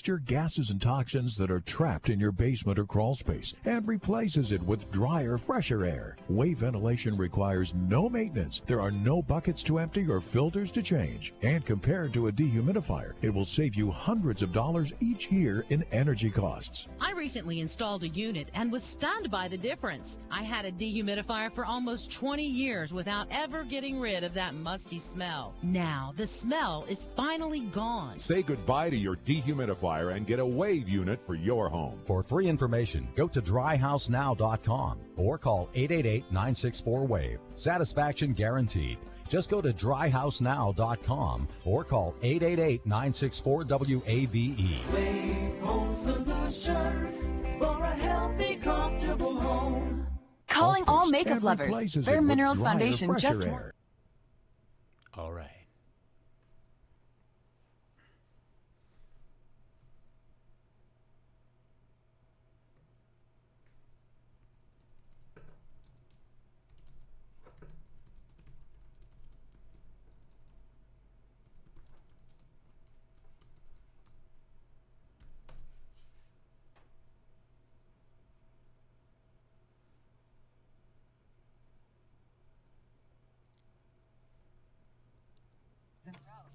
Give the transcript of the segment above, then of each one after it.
moisture, gases, and toxins that are trapped in your basement or crawl space and replaces it with drier, fresher air. Wave ventilation requires no maintenance. There are no buckets to empty or filters to change. And compared to a dehumidifier, it will save you hundreds of dollars each year in energy costs. I recently installed a unit and was stunned by the difference. I had a dehumidifier for almost 20 years without ever getting rid of that musty smell. Now, the smell is finally gone. Say goodbye to your dehumidifier and get a Wave unit for your home. For free information, go to dryhousenow.com or call 888-964-WAVE. Satisfaction guaranteed. Just go to dryhousenow.com or call 888-964-WAVE. Wave Home Solutions for a healthy, comfortable home. Calling all makeup lovers. Bare Minerals Foundation just air. All right.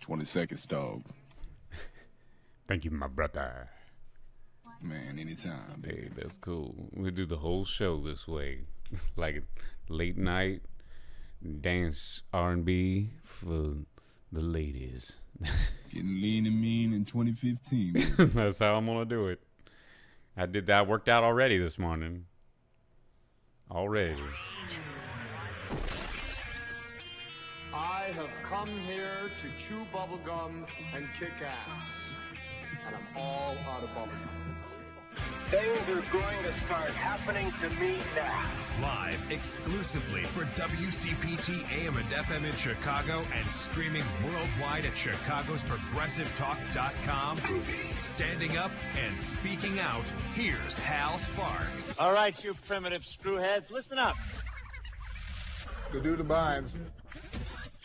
$20 dog. Thank you, my brother. Man, anytime. Hey, that's cool. We'll do the whole show this way. Like late night dance R&B for the ladies. Getting lean and mean in 2015. Man. That's how I'm going to do it. I did that. Worked out already this morning. Already. I have come here to chew bubblegum and kick ass. And I'm all out of bubblegum. Things are going to start happening to me now. Live exclusively for WCPT AM and FM in Chicago and streaming worldwide at chicagosprogressivetalk.com. Standing up and speaking out, here's Hal Sparks. All right, you primitive screwheads, listen up. To do the vibes.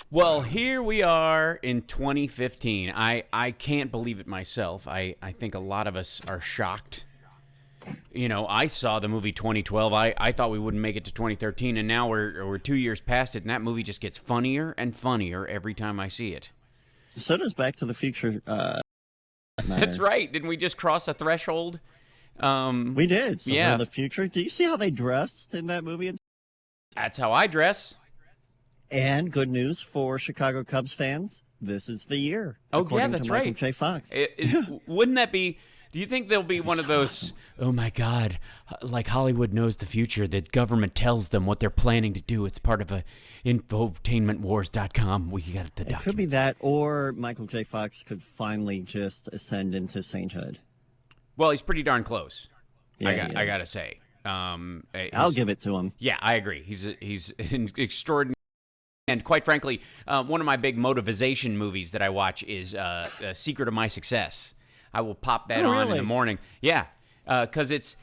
Well, here we are in 2015. I can't believe it myself. I think a lot of us are shocked. You know, I saw the movie 2012. I thought we wouldn't make it to 2013, and now we're 2 years past it, and that movie just gets funnier and funnier every time I see it. So does Back to the Future. That's right. Didn't we just cross a threshold? We did. So yeah. the future. Do you see how they dressed in that movie? That's how I dress. And good news for Chicago Cubs fans, this is the year. Oh, yeah, that's to Michael right. J. Fox. Wouldn't that be... Do you think there'll be one of those, oh, my God, like Hollywood knows the future, that government tells them what they're planning to do? It's part of a infotainmentwars.com. We got the document. It could be that, or Michael J. Fox could finally just ascend into sainthood. Well, he's pretty darn close. Yeah, I got to say. I'll give it to him. Yeah, I agree. He's an extraordinary. And quite frankly, one of my big motivation movies that I watch is Secret of My Success. I will pop that on in the morning. Yeah, because it's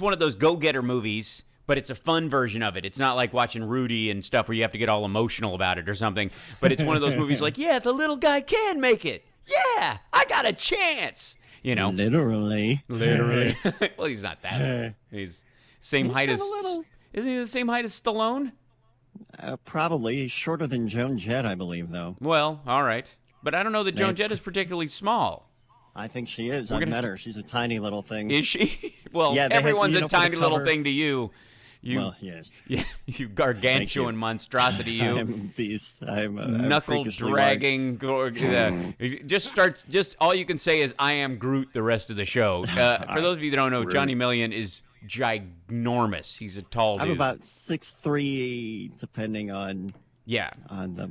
one of those go-getter movies, but it's a fun version of it. It's not like watching Rudy and stuff where you have to get all emotional about it or something. But it's one of those movies like, yeah, the little guy can make it. Yeah, I got a chance. You know, literally. Well, he's not that. He's same height as. Isn't he the same height as Stallone? Probably. He's shorter than Joan Jett, I believe, though. Well, all right. But I don't know that Joan Jett is particularly small. I think she is. I've met her. She's a tiny little thing. Is she? Well, yeah, everyone's a tiny little thing to you. Well, yes. Yeah, you gargantuan monstrosity, you. I'm a beast. I'm a knuckle-dragging. Just all you can say is, I am Groot the rest of the show. For those of you that don't know, Johnny Million is ginormous. He's a tall dude. I'm about 6'3", depending on... Yeah. On the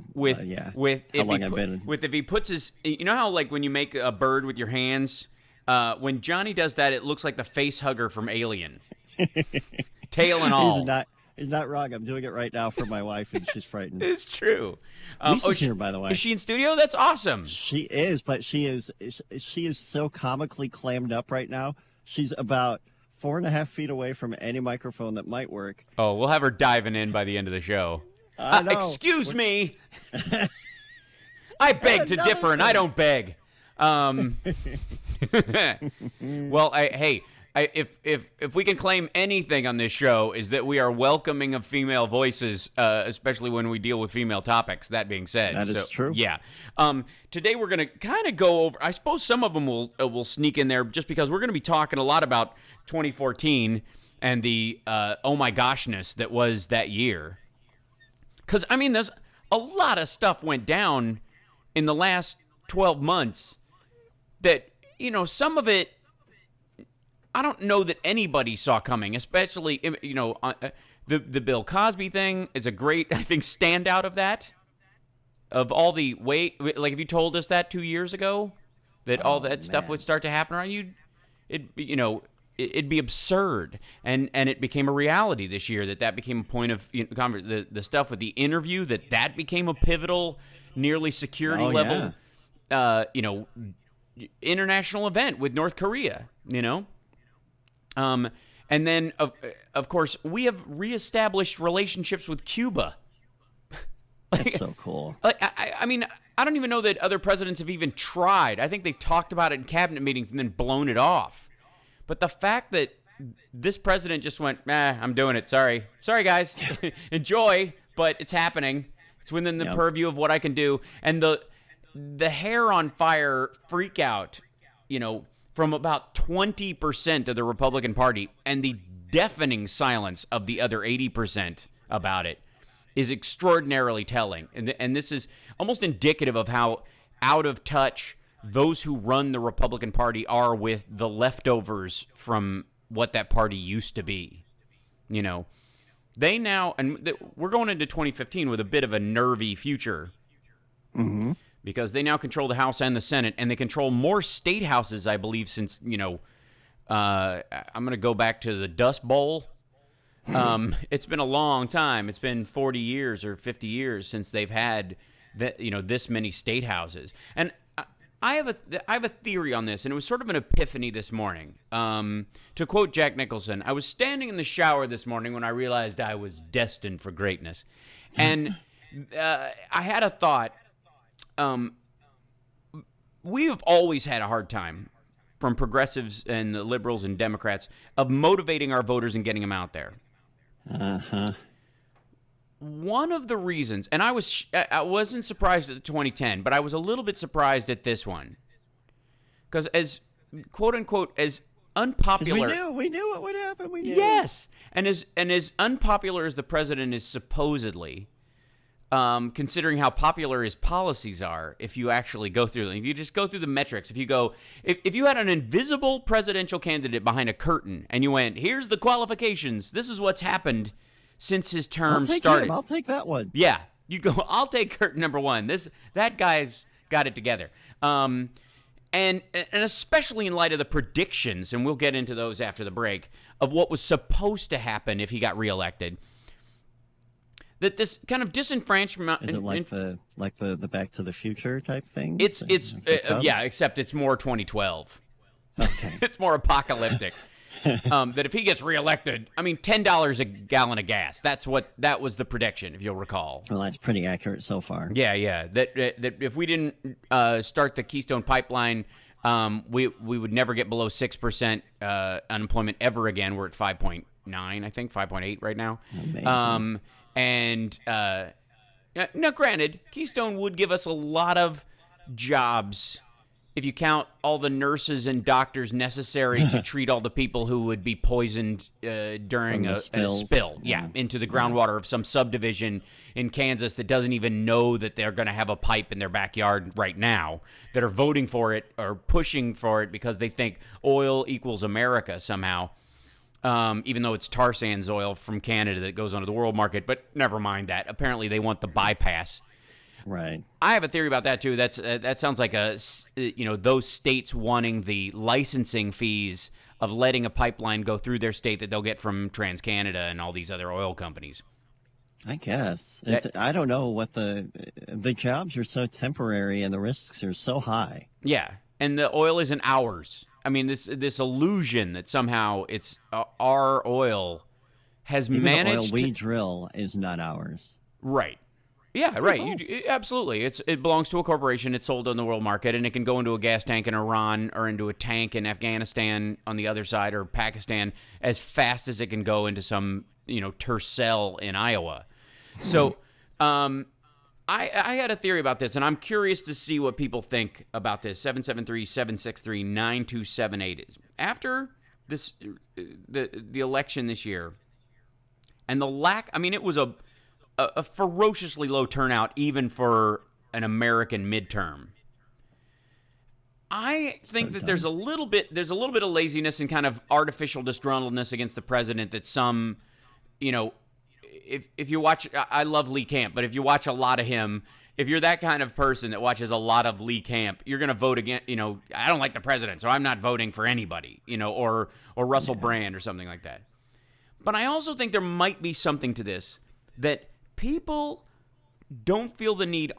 how long I've been. If he puts his, you know how like when you make a bird with your hands, when Johnny does that, it looks like the face hugger from Alien, tail and all. He's not wrong. I'm doing it right now for my wife, and she's frightened. It's true. Lisa's here, by the way. Is she in studio? That's awesome. She is, but she is so comically clammed up right now. She's about 4.5 feet away from any microphone that might work. Oh, we'll have her diving in by the end of the show. Excuse me. I beg to differ, and I don't beg. Well, if we can claim anything on this show is that we are welcoming of female voices, especially when we deal with female topics. That being said, that is true. Yeah. Today we're going to kind of go over. I suppose some of them will sneak in there just because we're going to be talking a lot about 2014 and the oh my goshness that was that year. Because I mean, there's a lot of stuff went down in the last 12 months that, you know, some of it I don't know that anybody saw coming, especially, you know, the Bill Cosby thing is a great, I think, standout of that. Of all the like if you told us that 2 years ago, that all that stuff would start to happen around you, it'd be absurd. And it became a reality this year that became a point of the stuff with the interview, that became a pivotal, nearly security level, international event with North Korea, you know. And then, of course, we have reestablished relationships with Cuba. That's so cool. I mean, I don't even know that other presidents have even tried. I think they've talked about it in cabinet meetings and then blown it off. But the fact that this president just went, I'm doing it. Sorry, guys. Enjoy, but it's happening. It's within the purview of what I can do. And the hair on fire freak out, you know, from about 20% of the Republican Party and the deafening silence of the other 80% about it is extraordinarily telling. And this is almost indicative of how out of touch those who run the Republican Party are with the leftovers from what that party used to be. You know, they now, and we're going into 2015 with a bit of a nervy future. Mm-hmm. Because they now control the House and the Senate, and they control more state houses, I believe, since, you know, I'm going to go back to the Dust Bowl. It's been a long time. It's been 40 years or 50 years since they've had, this many state houses. And I have a theory on this, and it was sort of an epiphany this morning. To quote Jack Nicholson, I was standing in the shower this morning when I realized I was destined for greatness. And I had a thought. We have always had a hard time, from progressives and the liberals and Democrats, of motivating our voters and getting them out there. Uh-huh. One of the reasons, and I wasn't surprised at the 2010, but I was a little bit surprised at this one. Because as, quote unquote, as unpopular... We knew what would happen. We knew. Yes. And as unpopular as the president is supposedly... considering how popular his policies are, if you actually go through them, if you just go through the metrics, if you had an invisible presidential candidate behind a curtain and you went, here's the qualifications, this is what's happened since his term started. I'll take that one. Yeah, you go, I'll take curtain number one. That guy's got it together. And especially in light of the predictions, and we'll get into those after the break, of what was supposed to happen if he got reelected. That this kind of disenfranchisement... Is it like the Back to the Future type thing? It's except it's more 2012. Okay. It's more apocalyptic. That if he gets reelected, I mean, $10 a gallon of gas. That was the prediction, if you'll recall. Well, that's pretty accurate so far. Yeah. That if we didn't start the Keystone Pipeline, we would never get below 6% unemployment ever again. We're at 5.9, I think, 5.8 right now. Amazing. And now, granted, Keystone would give us a lot of jobs if you count all the nurses and doctors necessary to treat all the people who would be poisoned during a spill, into the groundwater of some subdivision in Kansas that doesn't even know that they're going to have a pipe in their backyard right now, that are voting for it or pushing for it because they think oil equals America somehow. Even though it's tar sands oil from Canada that goes onto the world market, but never mind that. Apparently, they want the bypass. Right. I have a theory about that too. That sounds like those states wanting the licensing fees of letting a pipeline go through their state that they'll get from TransCanada and all these other oil companies. I guess. I don't know what the jobs are so temporary and the risks are so high. Yeah, and the oil isn't ours. I mean, this illusion that somehow it's our oil has Even managed. The oil we drill is not ours. Right. Yeah, right. Absolutely. It belongs to a corporation. It's sold on the world market, and it can go into a gas tank in Iran or into a tank in Afghanistan on the other side or Pakistan as fast as it can go into some, Tercel in Iowa. So I had a theory about this, and I'm curious to see what people think about this. 773-763-9278. After this, the election this year, and the lack, it was a ferociously low turnout even for an American midterm. I think that there's a little bit of laziness and kind of artificial disgruntledness against the president that some, if you watch, I love Lee Camp, but if you watch a lot of him, if you're that kind of person that watches a lot of Lee Camp, you're going to vote against, I don't like the president, so I'm not voting for anybody, or Russell Brand or something like that. But I also think there might be something to this, that people don't feel the need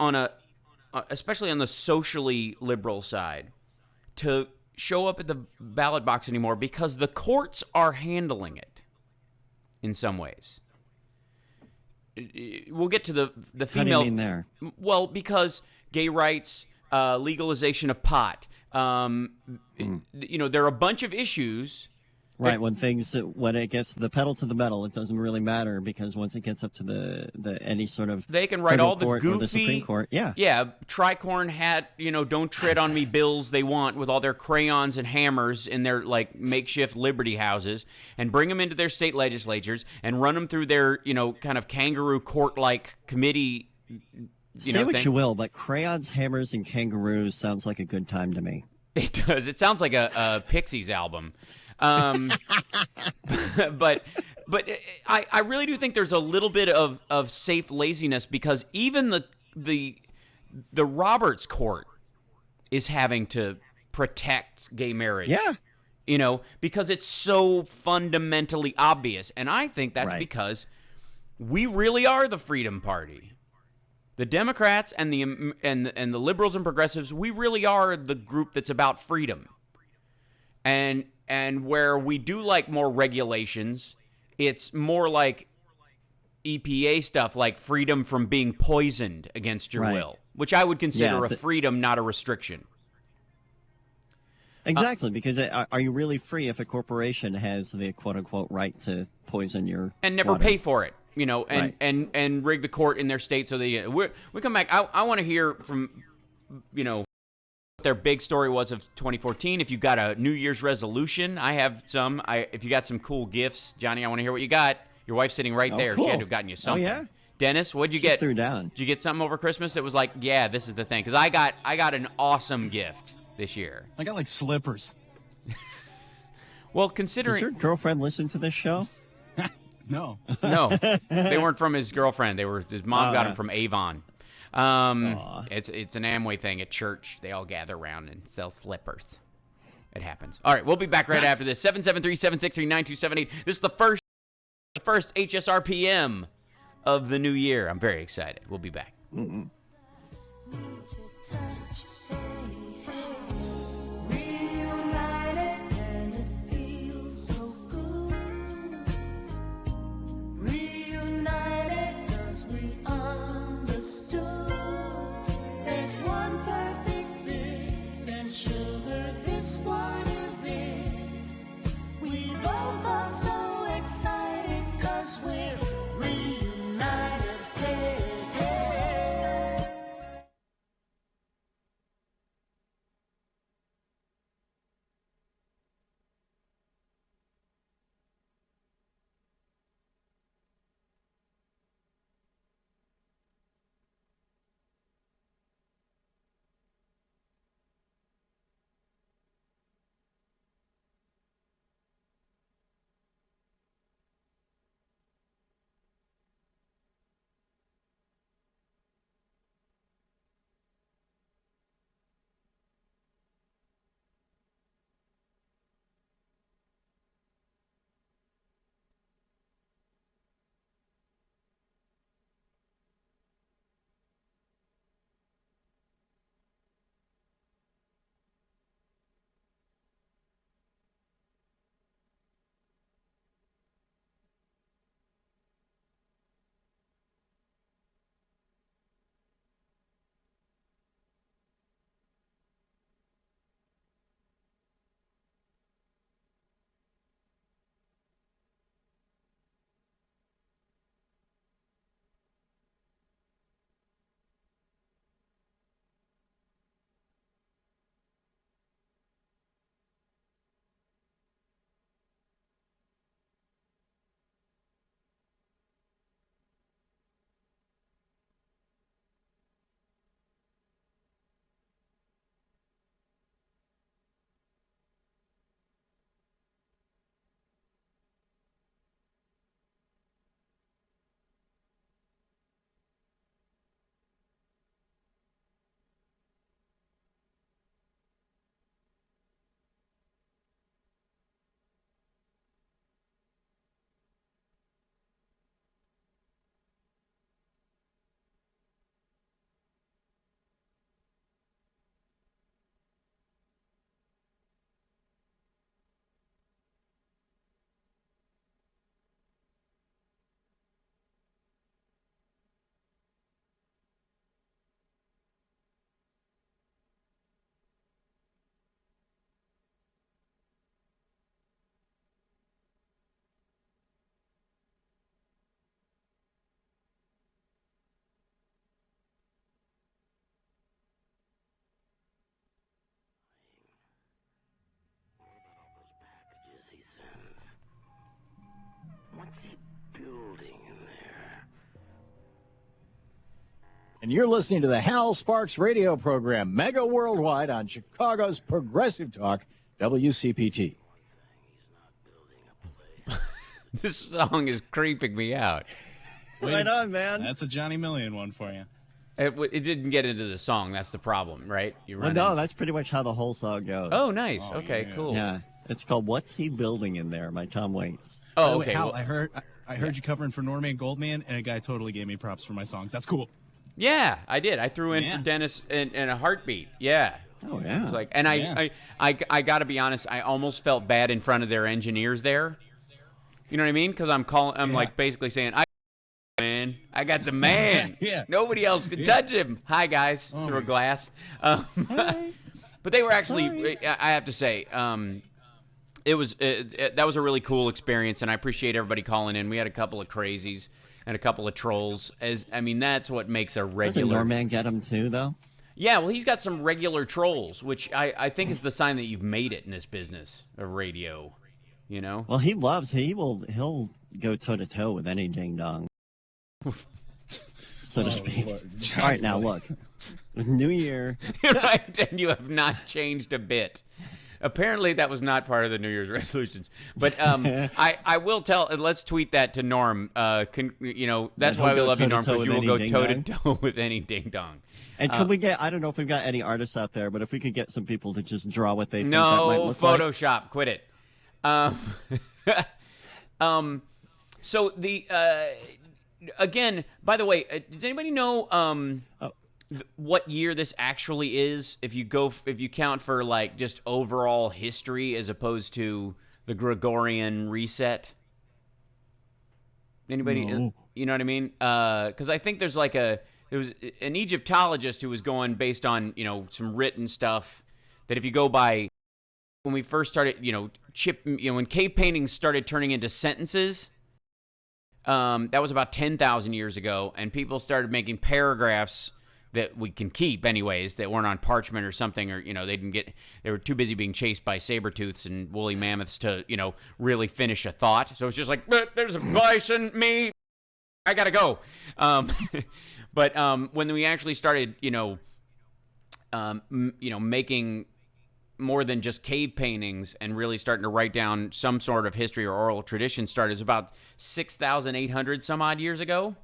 especially on the socially liberal side, to show up at the ballot box anymore because the courts are handling it in some ways. We'll get to the female. How do you mean there? Well, because gay rights, legalization of pot, there are a bunch of issues. Right, when it gets the pedal to the metal, it doesn't really matter, because once it gets up to the any sort of they can write all the goofy, the Supreme Court, tricorn hat, don't tread on me bills they want with all their crayons and hammers in their makeshift liberty houses, and bring them into their state legislatures and run them through their kind of kangaroo court like committee. Say what you will, but crayons, hammers, and kangaroos sounds like a good time to me. It does. It sounds like a Pixies album. But I really do think there's a little bit of safe laziness, because even the Roberts Court is having to protect gay marriage. Yeah. Because it's so fundamentally obvious. And I think that's because we really are the Freedom Party. The Democrats and the liberals and progressives, we really are the group that's about freedom. And where we do like more regulations, it's more like EPA stuff, like freedom from being poisoned against your will, which I would consider a freedom, not a restriction. Exactly, because are you really free if a corporation has the quote-unquote right to poison your and never water? Pay for it, and rig the court in their state so they we come back. I want to hear from, what their big story was of 2014. If you got a New Year's resolution, I have some. If you got some cool gifts, Johnny, I want to hear what you got. Your wife's sitting right there. Cool. She had to have gotten you something. Oh, yeah? Dennis, what'd you get? Threw down. Did you get something over Christmas that was like, yeah, this is the thing? Because I got an awesome gift this year. I got slippers. Well, considering... Does your girlfriend listen to this show? No. No. They weren't from his girlfriend. His mom got them from Avon. It's an Amway thing at church. They all gather around and sell slippers. It happens. All right, we'll be back right after this. 773-763-9278. This is the first HSRPM of the new year. I'm very excited. We'll be back. Mm-mm. What's he building in there? And you're listening to the Hal Sparks radio program, mega worldwide on Chicago's Progressive Talk, WCPT. This song is creeping me out. Right on, man. That's a Johnny Million one for you. It didn't get into the song. That's the problem, right? That's pretty much how the whole song goes. Oh, nice. Okay, yeah. cool. Yeah, it's called "What's He Building in There" by Tom Waits. Oh, okay. Hal, I heard you covering for Norman and Goldman, and a guy totally gave me props for my songs. That's cool. Yeah, I did. I threw in for Dennis in a heartbeat. Yeah. Oh yeah. Like, and I got to be honest. I almost felt bad in front of their engineers there. You know what I mean? Because I'm like basically saying, I got the man. Yeah. Nobody else could touch him. Hi, guys. Through a glass. But they were actually, I have to say, that was a really cool experience, and I appreciate everybody calling in. We had a couple of crazies and a couple of trolls. That's what makes a regular. Doesn't Norman get them too, though? Yeah, well, he's got some regular trolls, which I think is the sign that you've made it in this business of radio. You know? Well, he'll go toe to toe with any ding dong. So to speak. All right, now look. New Year. Right, and you have not changed a bit. Apparently, that was not part of the New Year's resolutions. But I will tell. Let's tweet that to Norm. That's why we love you, Norm, because you will go toe to toe with any ding dong. And could we get? I don't know if we've got any artists out there, but if we could get some people to just draw what they think that might look Photoshop. Like. Quit it. So the again, by the way, does anybody know what year this actually is? If you count for like just overall history as opposed to the Gregorian reset. Anybody? No. You know what I mean? Because I think there was an Egyptologist who was going based on some written stuff that if you go by. When we first started, when cave paintings started turning into sentences, that was about 10,000 years ago, and people started making paragraphs that we can keep anyways, that weren't on parchment or something, or, they were too busy being chased by saber-tooths and woolly mammoths to, really finish a thought. So it's just like, there's a bison, me, I gotta go. But when we actually started, making more than just cave paintings and really starting to write down some sort of history or oral tradition started about 6,800 some odd years ago.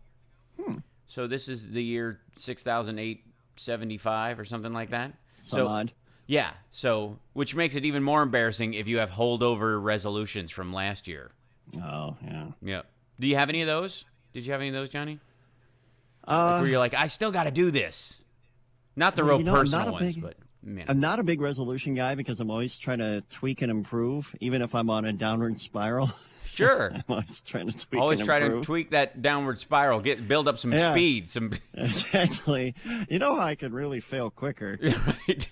So this is the year 6,875 or something like that. Some odd. Yeah. So, which makes it even more embarrassing if you have holdover resolutions from last year. Oh, yeah. Yeah. Do you have any of those? Did you have any of those, Johnny? Where you're like, I still got to do this. Not the real personal ones, but... Man. I'm not a big resolution guy because I'm always trying to tweak and improve, even if I'm on a downward spiral. Sure. I'm always trying to tweak always and try improve. to tweak that downward spiral, build up some speed. Exactly. You know how I could really fail quicker. Right.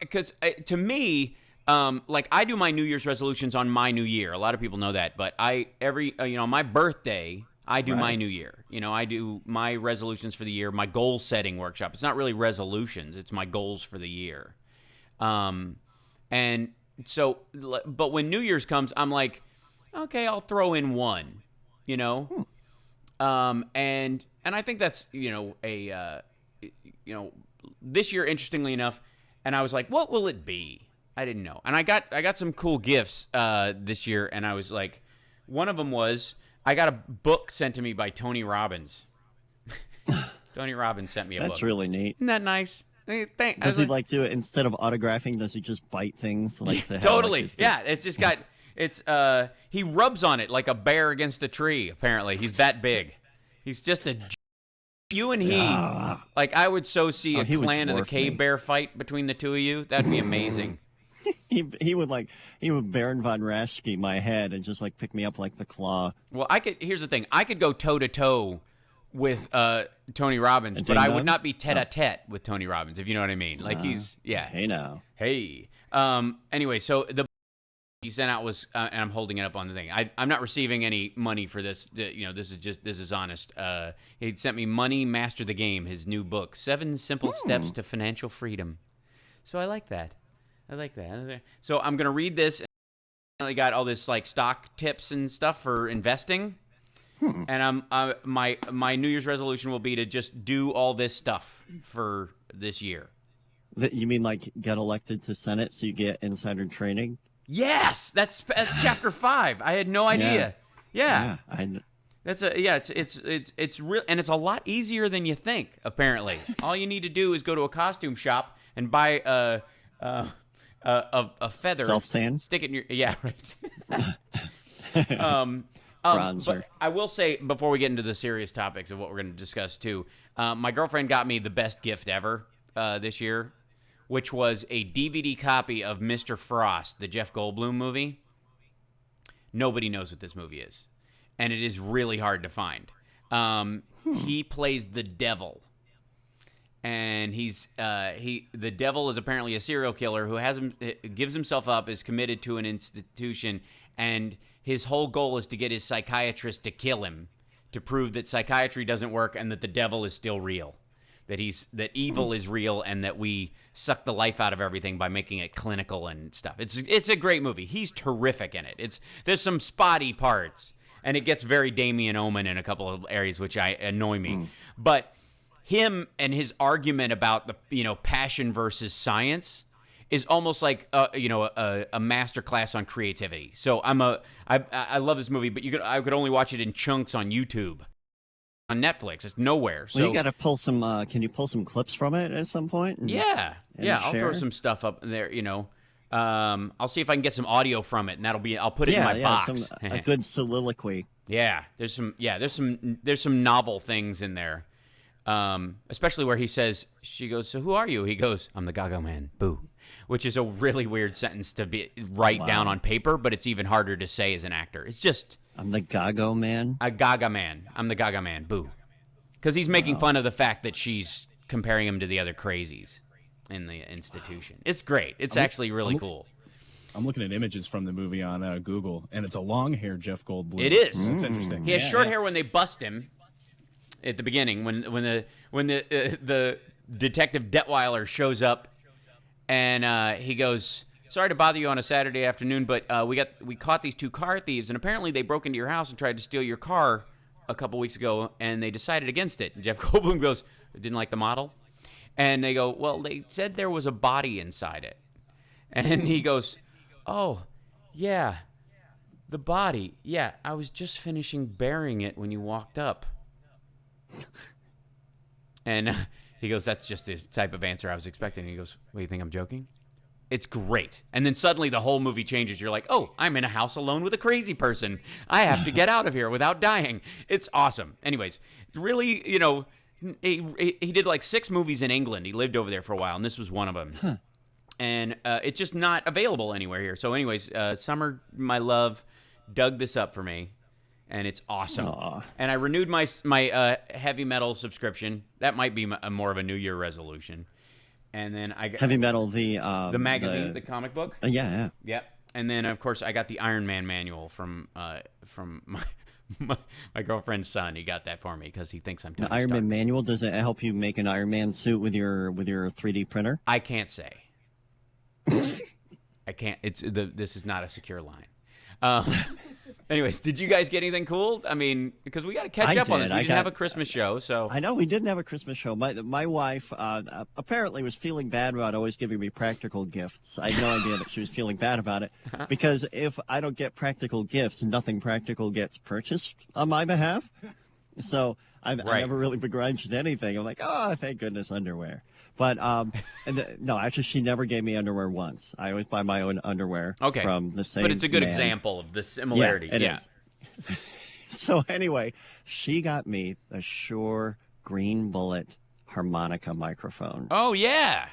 Because to me, I do my New Year's resolutions on my New Year. A lot of people know that, but my birthday, I do my New Year. I do my resolutions for the year, my goal setting workshop. It's not really resolutions; it's my goals for the year. And so, but when New Year's comes, I'm like, okay, I'll throw in one. And I think that's this year, interestingly enough, and I was like, what will it be? I didn't know, and I got some cool gifts this year, and I was like, one of them was. I got a book sent to me by Tony Robbins. Tony Robbins sent me a book. That's really neat. Isn't that nice? Thanks. Does he do it instead of autographing? Does he just bite things Totally. Yeah, it's just got he rubs on it like a bear against a tree. Apparently, he's that big. He's just a. You and he, I would so see a Clan of the Cave Bear fight between the two of you. That'd be amazing. He would Baron von Raschke my head and just pick me up like the Claw. Well, here's the thing. I could go toe to toe with Tony Robbins, but I would not be tete-a-tete with Tony Robbins, if you know what I mean. Hey now. Hey. Anyway, so the he sent out was, and I'm holding it up on the thing. I'm not receiving any money for this. This is honest. He sent me Money Master the Game, his new book, 7 Simple Steps to Financial Freedom. So I like that. I like that. So I'm going to read this. I got all this like stock tips and stuff for investing. And my New Year's resolution will be to just do all this stuff for this year. You mean like get elected to Senate so you get insider trading? Yes, that's chapter 5. I had no idea. Yeah. It's real, and it's a lot easier than you think. Apparently, all you need to do is go to a costume shop and buy a feather, self-tan, stick it in your right. Bronzer. But I will say before we get into the serious topics of what we're going to discuss too, my girlfriend got me the best gift ever this year, which was a DVD copy of Mr. Frost, the Jeff Goldblum movie. Nobody knows what this movie is, and it is really hard to find. He plays the devil, and the devil is apparently a serial killer who gives himself up, is committed to an institution, and his whole goal is to get his psychiatrist to kill him, to prove that psychiatry doesn't work and that the devil is still real, that evil is real, and that we suck the life out of everything by making it clinical and stuff. It's a great movie. He's terrific in it. There's some spotty parts, and it gets very Damien Omen in a couple of areas, which annoy me. But him and his argument about the passion versus science is almost like a master class on creativity. So I love this movie, but I could only watch it in chunks on YouTube. On Netflix, it's nowhere. So you got to pull some. Can you pull some clips from it at some point? I'll throw some stuff up there. I'll see if I can get some audio from it, and I'll put it in my box. A good soliloquy. Yeah, there's some novel things in there. Especially where he says, she goes, "So who are you?" He goes, "I'm the Gaga Man, boo," which is a really weird sentence to write down on paper, but it's even harder to say as an actor. It's just, I'm the Gaga Man? A Gaga Man. I'm the Gaga Man, boo. Because he's making fun of the fact that she's comparing him to the other crazies in the institution. It's great. It's actually really cool. I'm looking at images from the movie on Google, and it's a long-haired Jeff Goldblum. It is. That's interesting. He has short hair when they bust him at the beginning, when the Detective Detweiler shows up, and he goes, "Sorry to bother you on a Saturday afternoon, but we caught these 2 car thieves, and apparently they broke into your house and tried to steal your car a couple weeks ago, and they decided against it." And Jeff Goldblum goes, "Didn't like the model?" And they go, "Well, they said there was a body inside it." And he goes, "Oh, yeah, the body. Yeah, I was just finishing burying it when you walked up." And he goes, "That's just the type of answer I was expecting." And he goes, "What, you think I'm joking?" It's great. And then suddenly the whole movie changes. You're like, "Oh, I'm in a house alone with a crazy person. I have to get out of here without dying." It's awesome. Anyways, really, he did like 6 movies in England. He lived over there for a while, and this was one of them. Huh. And it's just not available anywhere here. So anyways, Summer, my love, dug this up for me, and it's awesome. Aww. And I renewed my heavy metal subscription. That might be more of a New Year resolution. And then I got Heavy Metal, the magazine, the comic book. Yeah. Yep. And then of course I got the Iron Man manual from my girlfriend's son. He got that for me because he thinks I'm Tony The Iron Stark. Man manual, does it help you make an Iron Man suit with your 3D printer? I can't say. I can't. This is not a secure line. Anyways, did you guys get anything cool? I mean, because we got to catch up on this. We didn't have a Christmas show, so I know we didn't have a Christmas show. My wife apparently was feeling bad about always giving me practical gifts. I had no idea that she was feeling bad about it because if I don't get practical gifts, nothing practical gets purchased on my behalf. So I never really begrudged anything. I'm like, oh, thank goodness, underwear. But no, actually, she never gave me underwear once. I always buy my own underwear from the same. But it's a good man. example of the similarity. Yeah, it is. So anyway, she got me a Shure Green Bullet harmonica microphone. Oh yeah.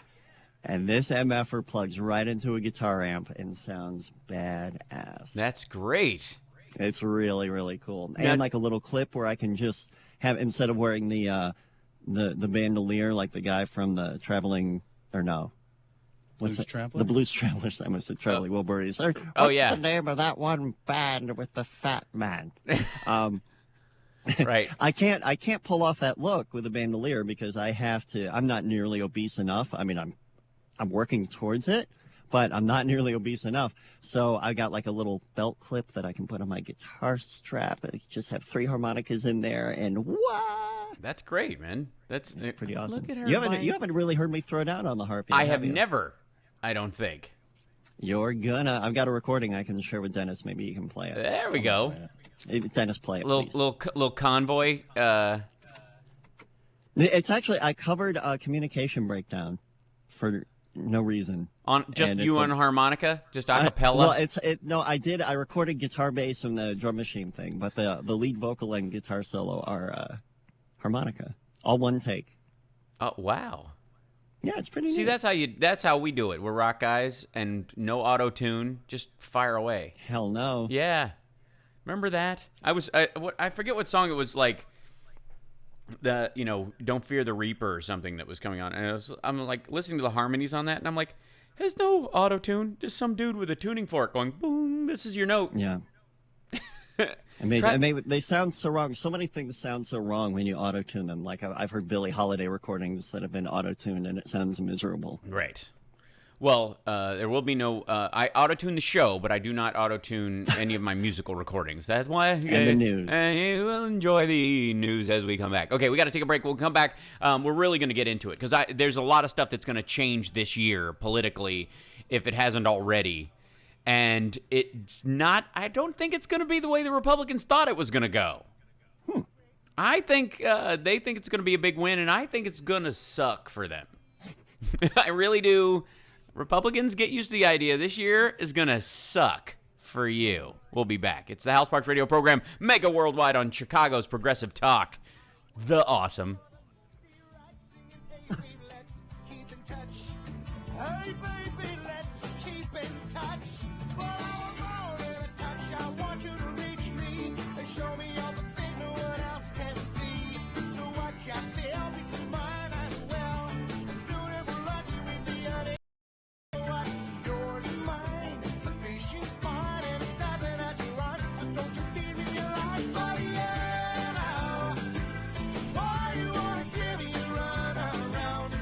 And this MFer plugs right into a guitar amp and sounds badass. That's great. It's really, really cool. And like a little clip where I can just have, instead of wearing the bandolier like the guy from the Traveling, or no. Blues Travelers? The Blues Travelers. I must say Traveling Wilburys. What's the name of that one band with the fat man? Right. I can't pull off that look with a bandolier because I have to. I'm not nearly obese enough. I mean, I'm working towards it, but I'm not nearly obese enough. So I got like a little belt clip that I can put on my guitar strap. I just have 3 harmonicas in there, and what? That's great, man. That's pretty awesome. Look at her. You haven't really heard me throw down on the harp yet, I have you? never. I don't think. You're gonna. I've got a recording I can share with Dennis. Maybe you can play it. There we go. Dennis, play it, please. Little convoy. It's actually, I covered a communication breakdown for no reason. On just you on harmonica, just a cappella. Well, no, I did. I recorded guitar, bass, and the drum machine thing, but the lead vocal and guitar solo are harmonica, all one take. Oh wow! Yeah, it's pretty. See, neat. that's how we do it. We're rock guys, and no auto tune, just fire away. Hell no. Yeah, remember that? I forget what song it was like. Don't Fear the Reaper or something that was coming on, and I'm like listening to the harmonies on that, and I'm like, there's no auto tune, just some dude with a tuning fork going boom. This is your note. Yeah. And they sound so wrong. So many things sound so wrong when you auto tune them. Like I've heard Billie Holiday recordings that have been auto tuned, and it sounds miserable. Right. Well, there will be no. I auto-tune the show, but I do not auto-tune any of my musical recordings. That's why. And the news. And you will enjoy the news as we come back. Okay, we got to take a break. We'll come back. We're really going to get into it because there's a lot of stuff that's going to change this year politically, if it hasn't already. And it's not. I don't think it's going to be the way the Republicans thought it was going to go. I think they think it's going to be a big win, and I think it's going to suck for them. I really do. Republicans, get used to the idea this year is going to suck for you. We'll be back. It's the House Parks Radio program, mega worldwide on Chicago's Progressive Talk. The Awesome. Hey, baby, let's keep in touch. More than a touch, I want you to reach me and show me all the things no one else can see. So watch I feel, because mine as well. And soon if we're lucky, we'll be on it. What's yours is mine. The patient's fine, and it doesn't have to run. So don't you leave me alive, oh yeah. Why you wanna give me a run around?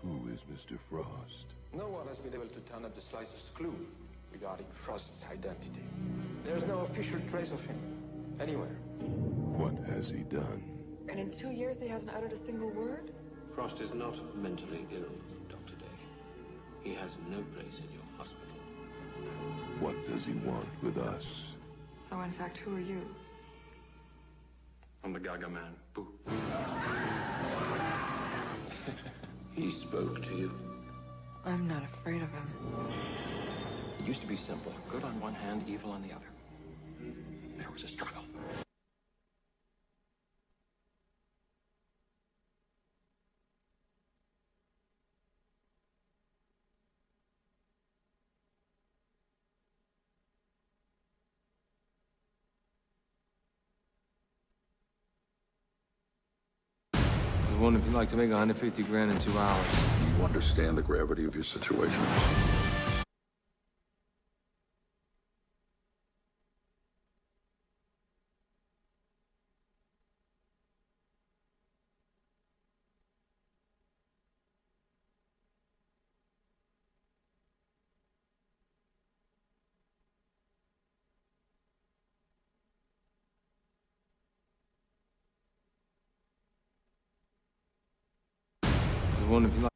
Who is Mr. Frost? No one has been able to turn up the slightest clue regarding Frost's identity. There's no official trace of him anywhere. What has he done? And in 2 years he hasn't uttered a single word? Frost is not mentally ill, Dr. Day. He has no place in your hospital. What does he want with us? So in fact, who are you? I'm the Gaga Man. Boo. He spoke to you. I'm not afraid of him. It used to be simple. Good on one hand, evil on the other. There was a struggle. I was wondering if you'd like to make 150 grand in 2 hours. You understand the gravity of your situation. wondering if you like.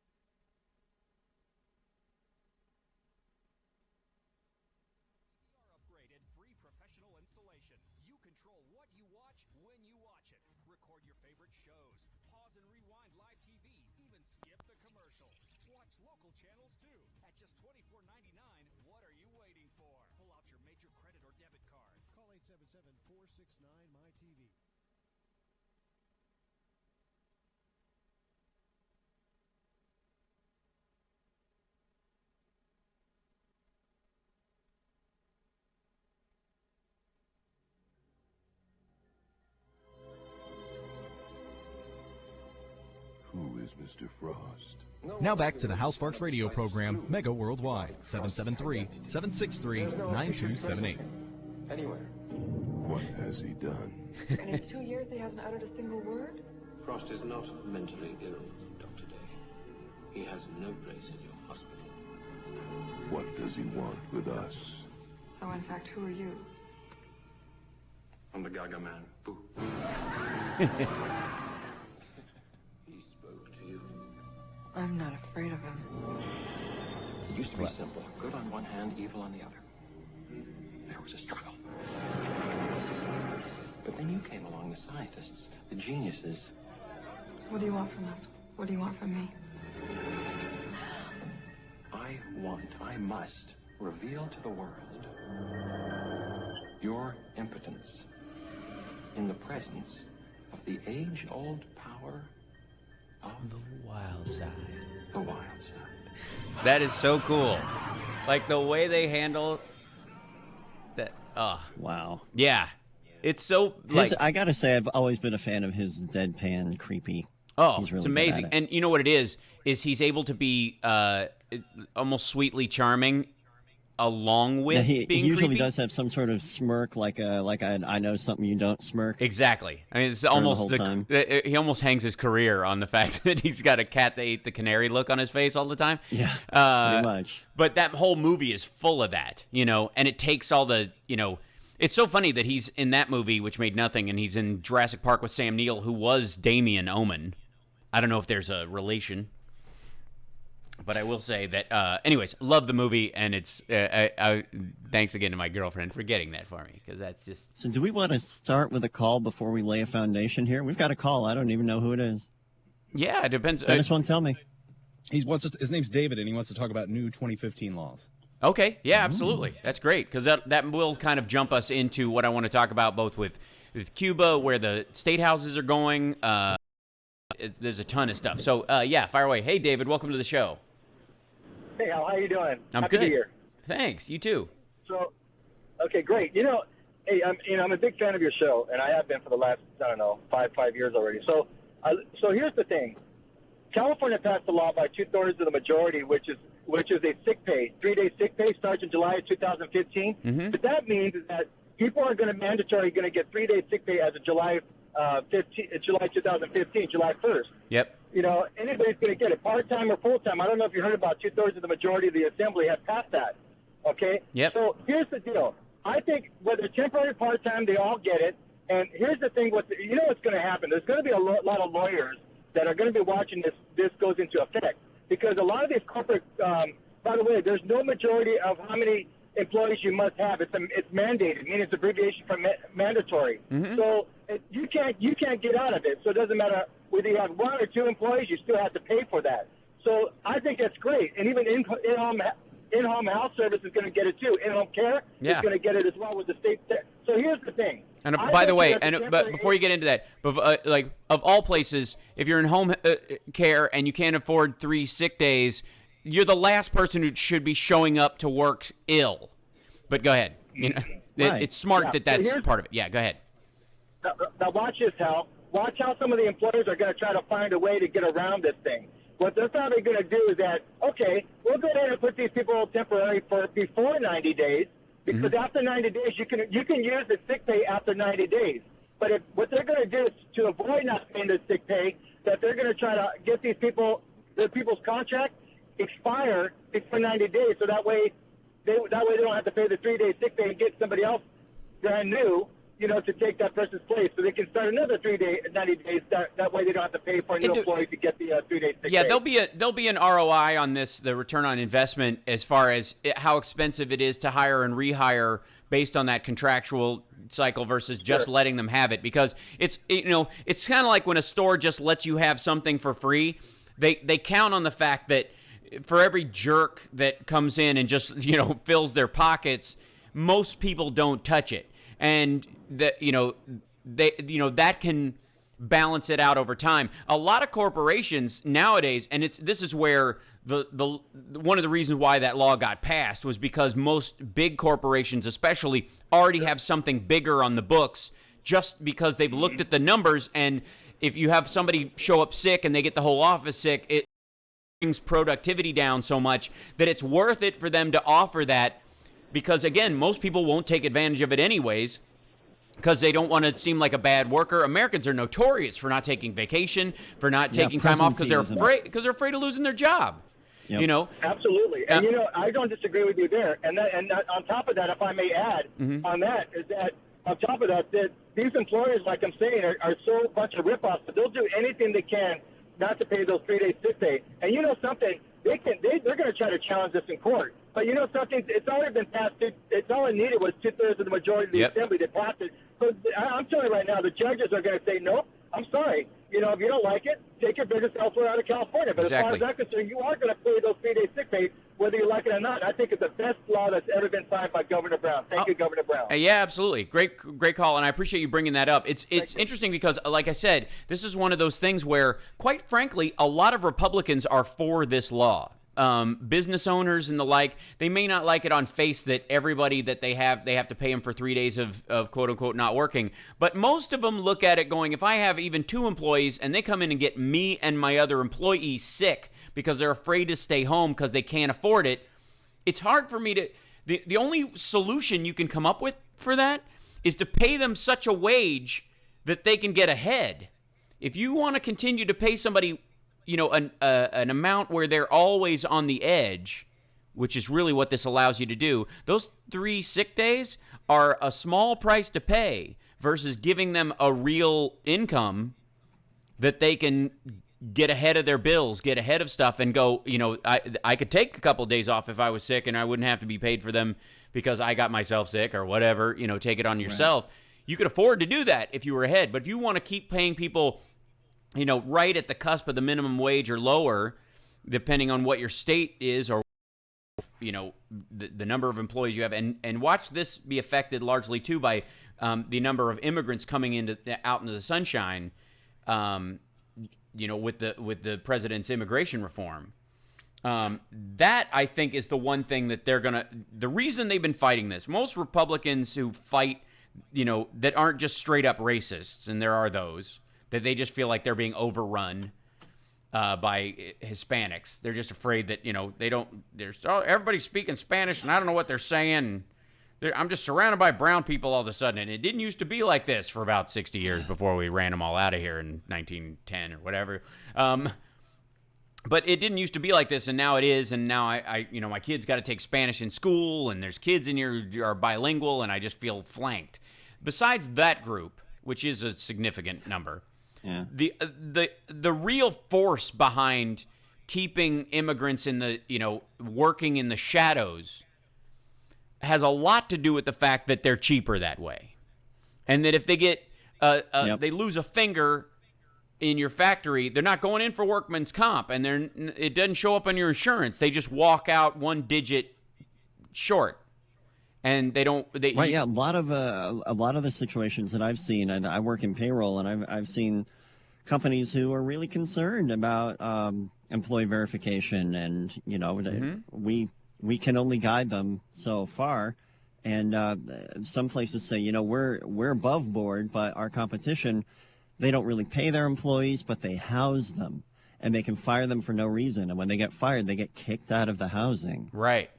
Who is Mr. Frost? Now back to the Hal Sparks radio program, Mega Worldwide, 773-763-9278. Anywhere. What has he done? And in 2 years he hasn't uttered a single word? Frost is not mentally ill, Dr. Day. He has no place in your hospital. What does he want with us? So, in fact, who are you? I'm the Gaga Man. Boo. He spoke to you. I'm not afraid of him. It used to be simple. Good on one hand, evil on the other. There was a struggle. But then you came along, the scientists, the geniuses. What do you want from us? What do you want from me? I must reveal to the world your impotence in the presence of the age-old power of the wild side. The wild side. That is so cool. Like the way they handle that. Wow. Yeah. It's so like I gotta say, I've always been a fan of his deadpan, creepy. Oh, He's really it's amazing. good at it. And you know what it is he's able to be almost sweetly charming along with he being usually creepy. does have some sort of smirk, like I know something you don't smirk. Exactly. I mean, it's During the almost whole time. he almost hangs his career on the fact that he's got a cat that ate the canary look on his face all the time. Yeah, pretty much. But that whole movie is full of that, and it takes all the, It's so funny that he's in that movie, which made nothing, and he's in Jurassic Park with Sam Neill, who was Damien Omen. I don't know if there's a relation, but I will say that, anyways, love the movie, and it's, thanks again to my girlfriend for getting that for me, because that's just... So do we want to start with a call before we lay a foundation here? We've got a call. I don't even know who it is. Yeah, it depends. Dennis won't tell me. His name's David, and he wants to talk about new 2015 laws. Okay, yeah, absolutely. That's great, because that will kind of jump us into what I want to talk about, both with Cuba, where the state houses are going. There's a ton of stuff. So, yeah, fire away. Hey, David, welcome to the show. Hey, Al, how you doing? I'm Happy good. to be here. Thanks. You too. So, okay, great. Hey, I'm a big fan of your show, and I have been for the last, five years already. So here's the thing. California passed a law by 2/3 of the majority, which is a sick pay, 3-day sick pay starts in July of 2015. Mm-hmm. But that means is that people are going to get 3-day sick pay as of July 2015, July 1st. Yep. Anybody's going to get it, part-time or full-time. I don't know if you heard about 2/3 of the majority of the assembly have passed that. Okay? Yep. So here's the deal. I think whether temporary or part-time, they all get it. And here's the thing. What's going to happen? There's going to be a lot of lawyers that are going to be watching this goes into effect. Because a lot of these corporate, by the way, there's no majority of how many employees you must have. It's mandated, meaning it's abbreviation for mandatory. Mm-hmm. So you can't get out of it. So it doesn't matter whether you have 1 or 2 employees, you still have to pay for that. So I think that's great. And even in-home health service is going to get it too. In-home care is going to get it as well with the state. So here's the thing. And by the way, but before you get into that, like of all places, if you're in home care and you can't afford 3 sick days, you're the last person who should be showing up to work ill. But go ahead. Right. It's smart Yeah. that's So part of it. Yeah, go ahead. Now watch this, Hal. Watch how some of the employers are going to try to find a way to get around this thing. What they're probably going to do is that, okay, we'll go ahead and put these people temporary for before 90 days, because after 90 days you can use the sick pay after 90 days. But what they're going to do is to avoid not paying the sick pay, that they're going to try to get their people's contract expire before 90 days, so that way they don't have to pay the 3-day sick pay and get somebody else brand new to take that person's place so they can start another 90 days. That way they don't have to pay for a new employee to get the 3 days sick day. There'll be an ROI on this, the return on investment, as far as how expensive it is to hire and rehire based on that contractual cycle versus just letting them have it. Because it's kind of like when a store just lets you have something for free. They count on the fact that for every jerk that comes in and just fills their pockets, most people don't touch it, and that that can balance it out over time. A lot of corporations nowadays, and this is where the one of the reasons why that law got passed was because most big corporations especially already have something bigger on the books, just because they've looked at the numbers, and if you have somebody show up sick and they get the whole office sick, it brings productivity down so much that it's worth it for them to offer that, because again, most people won't take advantage of it anyways, because they don't want to seem like a bad worker. Americans are notorious for not taking vacation, for not taking time off because they're afraid of losing their job. Yep. Absolutely, and I don't disagree with you there. And on top of that, if I may add, on that is that on top of that, these employers, like I'm saying, are so a bunch of ripoffs that they'll do anything they can not to pay those 3 days sick pay. And something, they're going to try to challenge this in court. But something, it's already been passed. It's all it needed was 2/3 of the majority of the assembly to pass it. So I'm telling you right now, the judges are going to say, nope, I'm sorry. If you don't like it, take your business elsewhere out of California. But as far as I'm concerned, you are going to pay those 3 days sick pay, whether you like it or not. I think it's the best law that's ever been signed by Governor Brown. Thank you, Governor Brown. Yeah, absolutely. Great call, and I appreciate you bringing that up. It's interesting because, like I said, this is one of those things where, quite frankly, a lot of Republicans are for this law. Business owners and the like, they may not like it on face that everybody that they have to pay them for 3 days of quote unquote not working. But most of them look at it going, if I have even 2 employees and they come in and get me and my other employees sick because they're afraid to stay home because they can't afford it, it's hard for me to, the only solution you can come up with for that is to pay them such a wage that they can get ahead. If you want to continue to pay somebody an amount where they're always on the edge, which is really what this allows you to do, those 3 sick days are a small price to pay versus giving them a real income that they can get ahead of their bills, get ahead of stuff, and go, I could take a couple of days off if I was sick and I wouldn't have to be paid for them because I got myself sick or whatever, take it on yourself. Right. You could afford to do that if you were ahead. But if you want to keep paying people right at the cusp of the minimum wage or lower, depending on what your state is or, the number of employees you have. And watch this be affected largely, too, by the number of immigrants coming out into the sunshine, with the president's immigration reform. That, I think, is the one thing that the reason they've been fighting this. Most Republicans who fight, that aren't just straight up racists, and there are those, that they just feel like they're being overrun by Hispanics. They're just afraid that, everybody's speaking Spanish and I don't know what they're saying. I'm just surrounded by brown people all of a sudden. And it didn't used to be like this for about 60 years before we ran them all out of here in 1910 or whatever. But it didn't used to be like this, and now it is. And now my kids got to take Spanish in school, and there's kids in here who are bilingual, and I just feel flanked. Besides that group, which is a significant number, the real force behind keeping immigrants in the working in the shadows has a lot to do with the fact that they're cheaper that way, and that if they get they lose a finger in your factory, they're not going in for workman's comp, and it doesn't show up on your insurance. They just walk out 1 digit short. And they don't. Right. Yeah. A lot of the situations that I've seen, and I work in payroll, and I've seen companies who are really concerned about employee verification, and we can only guide them so far, and some places say we're above board, but our competition, they don't really pay their employees, but they house them, and they can fire them for no reason, and when they get fired, they get kicked out of the housing. Right.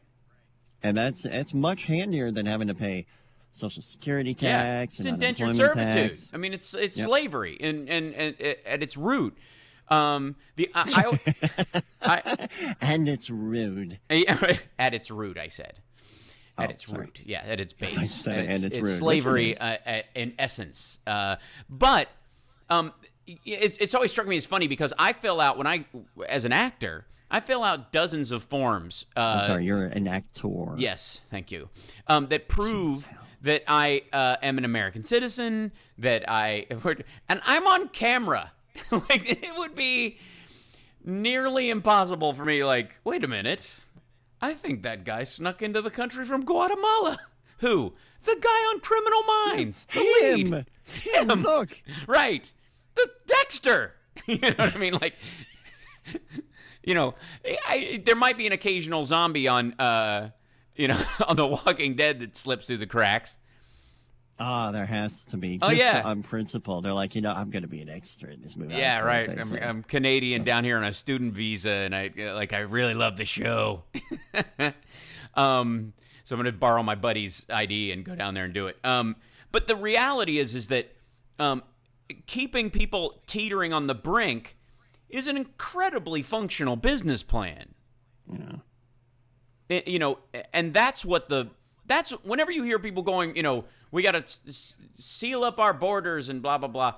And it's much handier than having to pay Social Security tax. It's and indentured servitude. Tax. I mean, it's slavery, and at its root. And it's rude. At its root, I said. at its root. Yeah, at its base. I said it's, its it's root. slavery in essence. But it's always struck me as funny because I fill out as an actor, I fill out dozens of forms. I'm sorry, you're an actor. Yes, thank you. That prove that I am an American citizen, and I'm on camera. Like, it would be nearly impossible for me, like, wait a minute. I think that guy snuck into the country from Guatemala. Who? The guy on Criminal Minds. The lead. Him, look. Right. The Dexter. You know what I mean? Like, you know, there might be an occasional zombie on, on The Walking Dead that slips through the cracks. There has to be. On principle. They're like, I'm going to be an extra in this movie. Yeah, right. I'm Canadian down here on a student visa, and I really love the show. So I'm going to borrow my buddy's ID and go down there and do it. But the reality is that keeping people teetering on the brink is an incredibly functional business plan. Yeah. And that's whenever you hear people going, we got to seal up our borders and blah, blah, blah.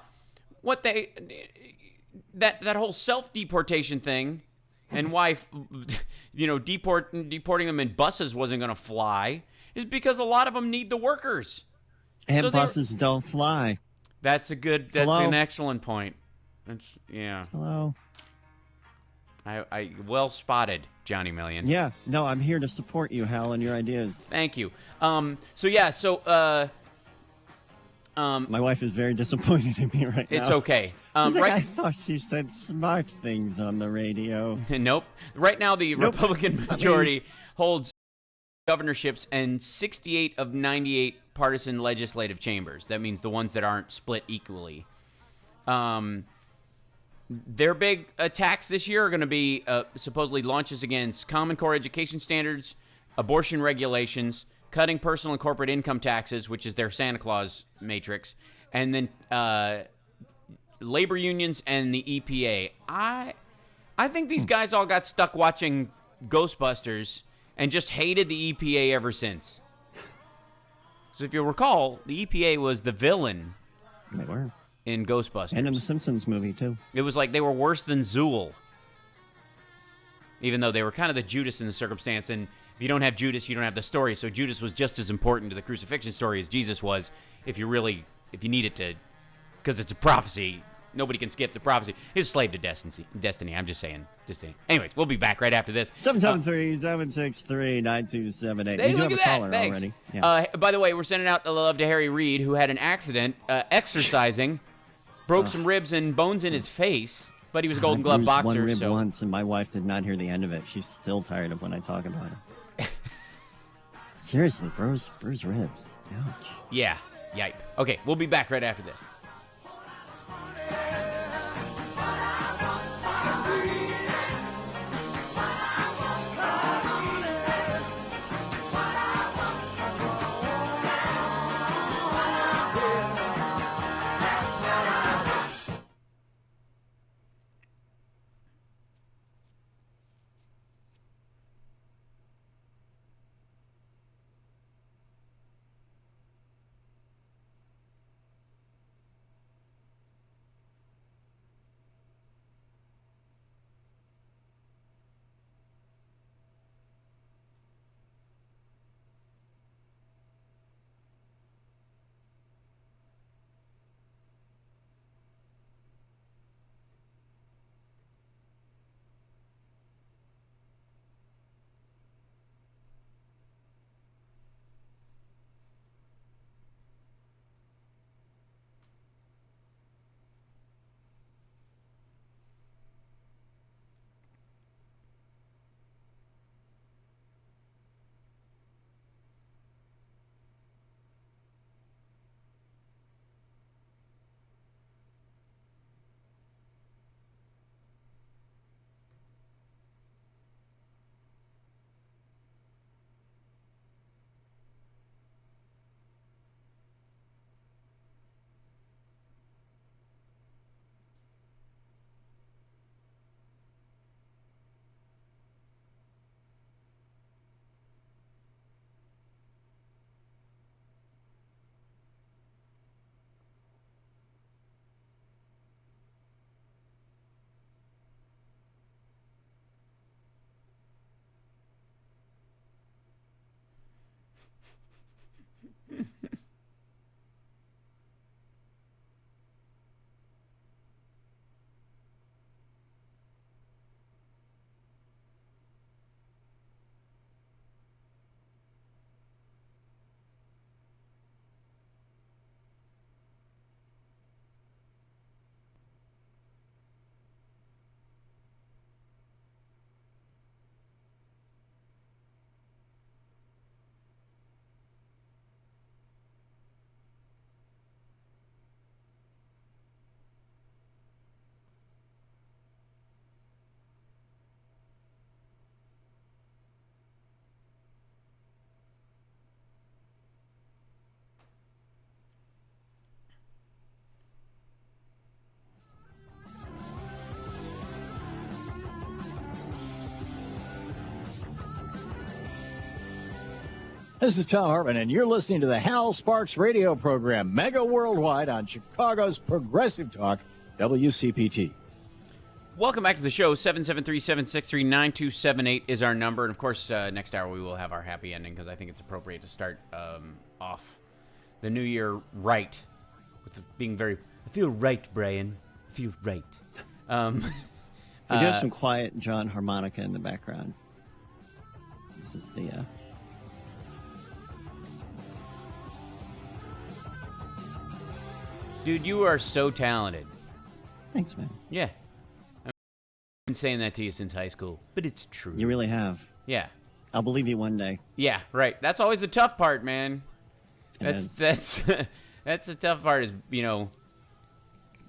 That whole self-deportation thing and why, deporting them in buses wasn't going to fly is because a lot of them need the workers. And buses don't fly. That's an excellent point. Yeah. Hello. I well spotted, Johnny Million. Yeah. No, I'm here to support you, Hal, and your ideas. Thank you. My wife is very disappointed in me right now. It's okay. She's like, I thought she said smart things on the radio. Nope. Right now, the Republican majority holds governorships in 68 of 98 partisan legislative chambers. That means the ones that aren't split equally. Their big attacks this year are going to be supposedly launches against Common Core education standards, abortion regulations, cutting personal and corporate income taxes, which is their Santa Claus matrix, and then labor unions and the EPA. I think these guys all got stuck watching Ghostbusters and just hated the EPA ever since. So if you'll recall, the EPA was the villain. They were. In Ghostbusters. And in the Simpsons movie, too. It was like they were worse than Zool. Even though they were kind of the Judas in the circumstance, and if you don't have Judas, you don't have the story. So Judas was just as important to the crucifixion story as Jesus was, if you need it to, because it's a prophecy. Nobody can skip the prophecy. He's a slave to destiny. I'm just saying. Anyways, we'll be back right after this. 773-763-9278. Hey, you do look have at a that. caller Thanks. already. Yeah. By the way, we're sending out a love to Harry Reid, who had an accident exercising, broke some ribs and bones in his face, but he was a Golden Glove boxer. One rib once, and my wife did not hear the end of it. She's still tired of when I talk about it. Seriously, bruise ribs. Ouch. Yeah. Yipe. Okay, we'll be back right after this. This is Tom Hartman, and you're listening to the Hal Sparks radio program, Mega Worldwide on Chicago's Progressive Talk, WCPT. Welcome back to the show. 773-763-9278 is our number. And, of course, next hour we will have our happy ending because I think it's appropriate to start off the new year right. With being very, I feel right, Brian. I feel right. We do have some quiet John harmonica in the background. This is the... Dude, you are so talented. Thanks, man. Yeah. I've been saying that to you since high school, but it's true. You really have. Yeah. I'll believe you one day. Yeah, right. That's always the tough part, man. That's that's the tough part is, you know,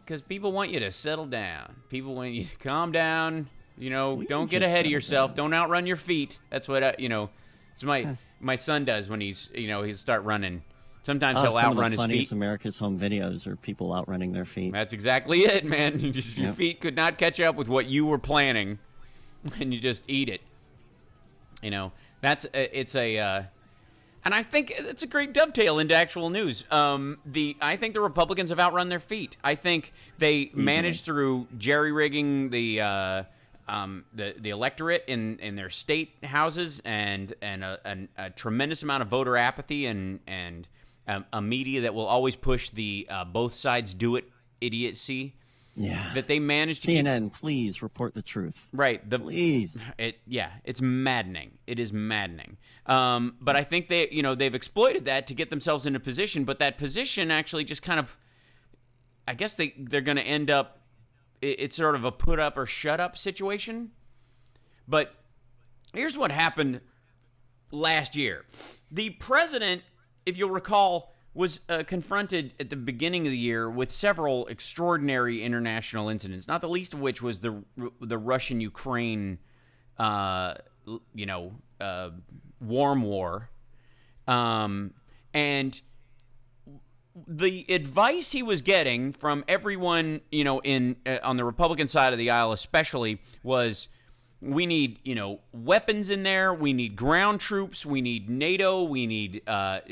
because people want you to settle down. People want you to calm down. You know, don't get ahead of yourself. Don't outrun your feet. That's what, you know, it's my son does when he's, you know, he'll start running. Sometimes he'll outrun his feet. Some of the funniest America's Home videos are people outrunning their feet. That's exactly it, man. Your feet could not catch up with what you were planning, and you just eat it. You know, and I think it's a great dovetail into actual news. I think the Republicans have outrun their feet. I think they managed through jerry-rigging the electorate in their state houses and a tremendous amount of voter apathy and a media that will always push the both sides do it idiocy. Yeah. That they managed CNN, please report the truth. Right. Please. It's maddening. It is maddening. But I think they've exploited that to get themselves in a position, but that position actually just kind of, I guess they're going to end up, it's sort of a put up or shut up situation. But here's what happened last year. The president, if you'll recall, was confronted at the beginning of the year with several extraordinary international incidents, not the least of which was the Russian-Ukraine, warm war. And the advice he was getting from everyone, you know, on the Republican side of the aisle especially, was we need, you know, weapons in there. We need ground troops. We need NATO. We need our,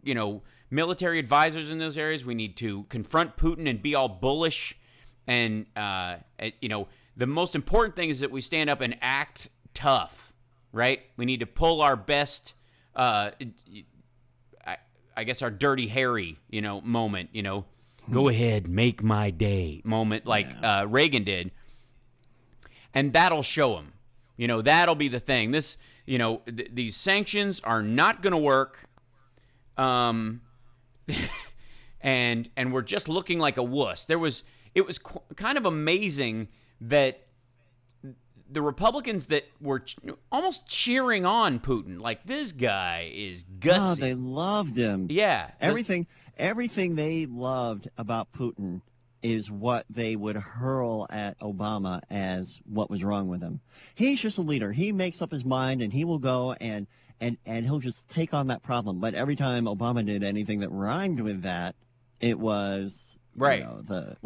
you know, military advisors in those areas. We need to confront Putin and be all bullish. And, you know, the most important thing is that we stand up and act tough, right? We need to pull our best, I guess our Dirty Harry, you know, moment, you know, go ahead, make my day moment like Reagan did. And that'll show them. You know, that'll be the thing. This, you know, these sanctions are not going to work. And we're just looking like a wuss. It was kind of amazing that the Republicans that were almost cheering on Putin, like, this guy is gutsy. Oh, they loved him. Yeah. Everything they loved about Putin is what they would hurl at Obama as what was wrong with him. He's just a leader. He makes up his mind, and he will go and he'll just take on that problem. But every time Obama did anything that rhymed with that, it was right. You know,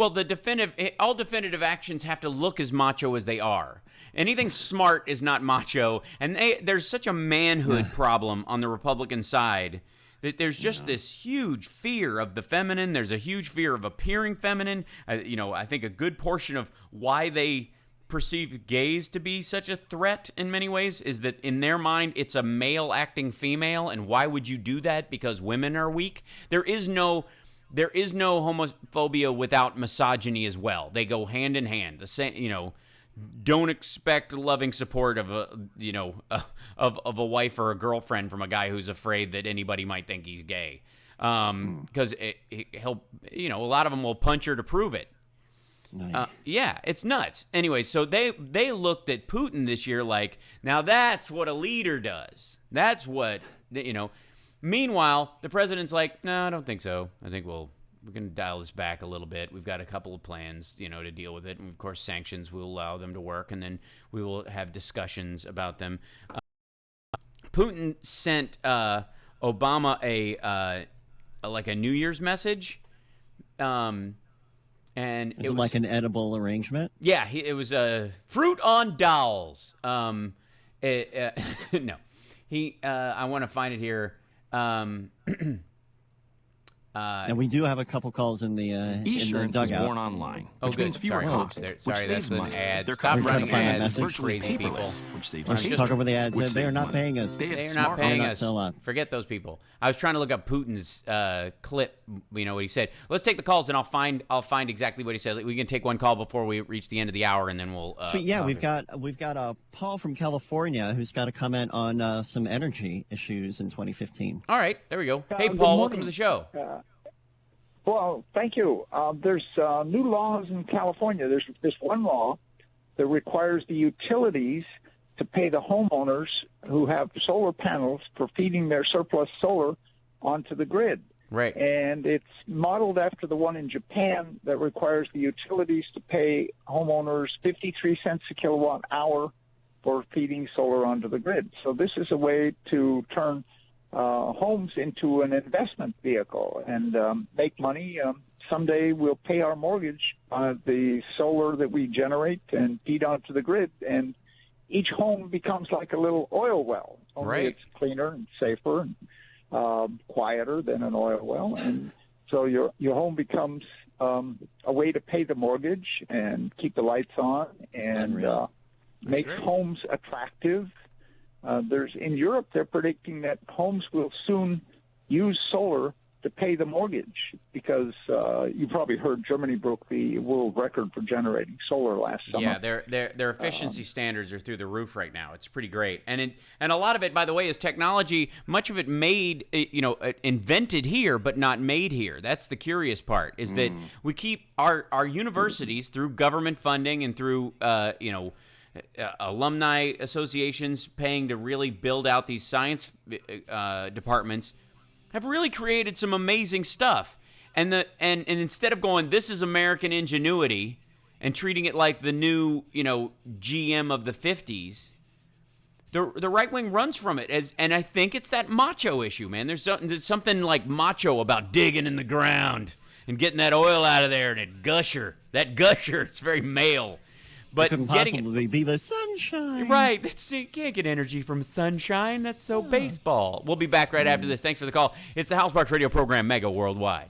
all definitive actions have to look as macho as they are. Anything smart is not macho, and there's such a manhood problem on the Republican side. That there's just this huge fear of the feminine. There's a huge fear of appearing feminine. You know, I think a good portion of why they perceive gays to be such a threat in many ways is that in their mind it's a male acting female, and why would you do that? Because women are weak. There is no homophobia without misogyny as well. They go hand in hand. The same, you know. Don't expect loving support of a wife or a girlfriend from a guy who's afraid that anybody might think he's gay, because he'll, you know, a lot of them will punch her to prove it. Nice. Yeah, it's nuts. Anyway, so they looked at Putin this year like, now that's what a leader does. That's what, you know. Meanwhile, the president's like, no, I don't think so. I think we can dial this back a little bit. We've got a couple of plans, you know, to deal with it. And, of course, sanctions will allow them to work, and then we will have discussions about them. Putin sent Obama a New Year's message. And it was like an edible arrangement? Yeah, it was fruit on dolls. No. I want to find it here. And we do have a couple calls in the dugout. Born online. Oh, Which good. means fewer Sorry, costs, oops, which sorry, that's saves an money. ad. They're Stop running ads, virtually crazy people. Which saves Let's talk over the ads. They are not paying us. They are not paying us. Forget those people. I was trying to look up Putin's clip. You know what he said. Let's take the calls, and I'll find exactly what he said. We can take one call before we reach the end of the hour, and then we'll. Sweet. Yeah, we've got Paul from California who's got a comment on some energy issues in 2015. All right, there we go. Hey, Paul, welcome to the show. Well, thank you. There's new laws in California. There's this one law that requires the utilities to pay the homeowners who have solar panels for feeding their surplus solar onto the grid. Right. And it's modeled after the one in Japan that requires the utilities to pay homeowners 53 cents a kilowatt hour for feeding solar onto the grid. So this is a way to turn homes into an investment vehicle and make money. Someday we'll pay our mortgage on the solar that we generate and feed onto the grid, and each home becomes like a little oil well. Only right. It's cleaner and safer and quieter than an oil well, and so your home becomes a way to pay the mortgage and keep the lights on and make homes attractive. In Europe, they're predicting that homes will soon use solar to pay the mortgage because you probably heard Germany broke the world record for generating solar last summer. Yeah, their efficiency standards are through the roof right now. It's pretty great, and a lot of it, by the way, is technology. Much of it invented here, but not made here. That's the curious part. Is that we keep our universities through government funding and through alumni associations paying to really build out these science departments have really created some amazing stuff. And instead of going, this is American ingenuity, and treating it like the new, GM of the 50s, the right wing runs from it. And I think it's that macho issue, man. There's something like macho about digging in the ground and getting that oil out of there and that gusher, it's very male. But it couldn't possibly be the sunshine. Right. You can't get energy from sunshine. That's so baseball. We'll be back right after this. Thanks for the call. It's the House Sparks Radio program, Mega Worldwide.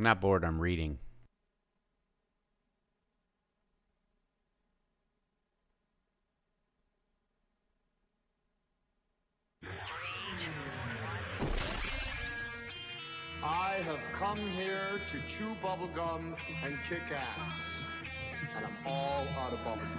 I'm not bored. I'm reading. I have come here to chew bubblegum and kick ass. And I'm all out of bubblegum.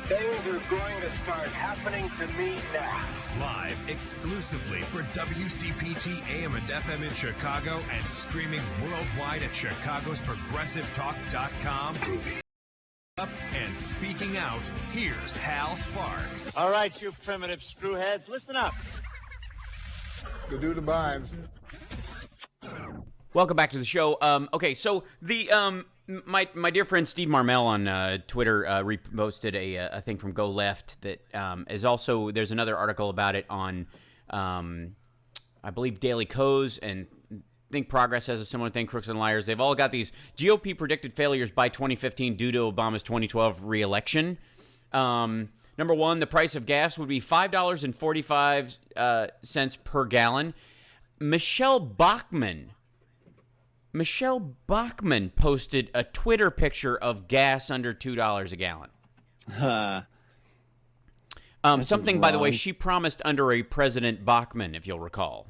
Things are going to start happening to me now. Live exclusively for WCPT AM and FM in Chicago and streaming worldwide at chicagosprogressivetalk.com. Up and speaking out, here's Hal Sparks. All right, you primitive screwheads, listen up. To do the binds. Welcome back to the show. Okay, so the my dear friend Steve Marmel on Twitter reposted a thing from Go Left that is also, there's another article about it on I believe Daily Kos, and Think Progress has a similar thing, Crooks and Liars. They've all got these GOP predicted failures by 2015 due to Obama's 2012 re-election. Number one, the price of gas would be $5.45 per gallon. Michelle Bachmann posted a Twitter picture of gas under $2 a gallon. Something, by the way, she promised under a President Bachmann, if you'll recall,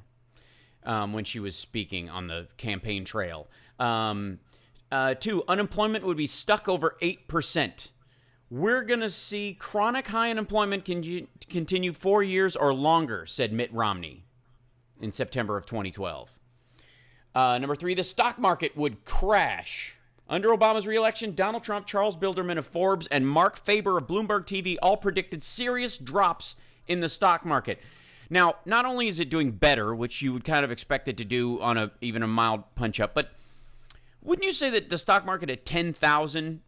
when she was speaking on the campaign trail. Two, unemployment would be stuck over 8%. We're going to see chronic high unemployment continue 4 years or longer, said Mitt Romney in September of 2012. Number three, the stock market would crash. Under Obama's re-election, Donald Trump, Charles Bilderman of Forbes, and Mark Faber of Bloomberg TV all predicted serious drops in the stock market. Now, not only is it doing better, which you would kind of expect it to do on even a mild punch-up, but wouldn't you say that the stock market at 10,000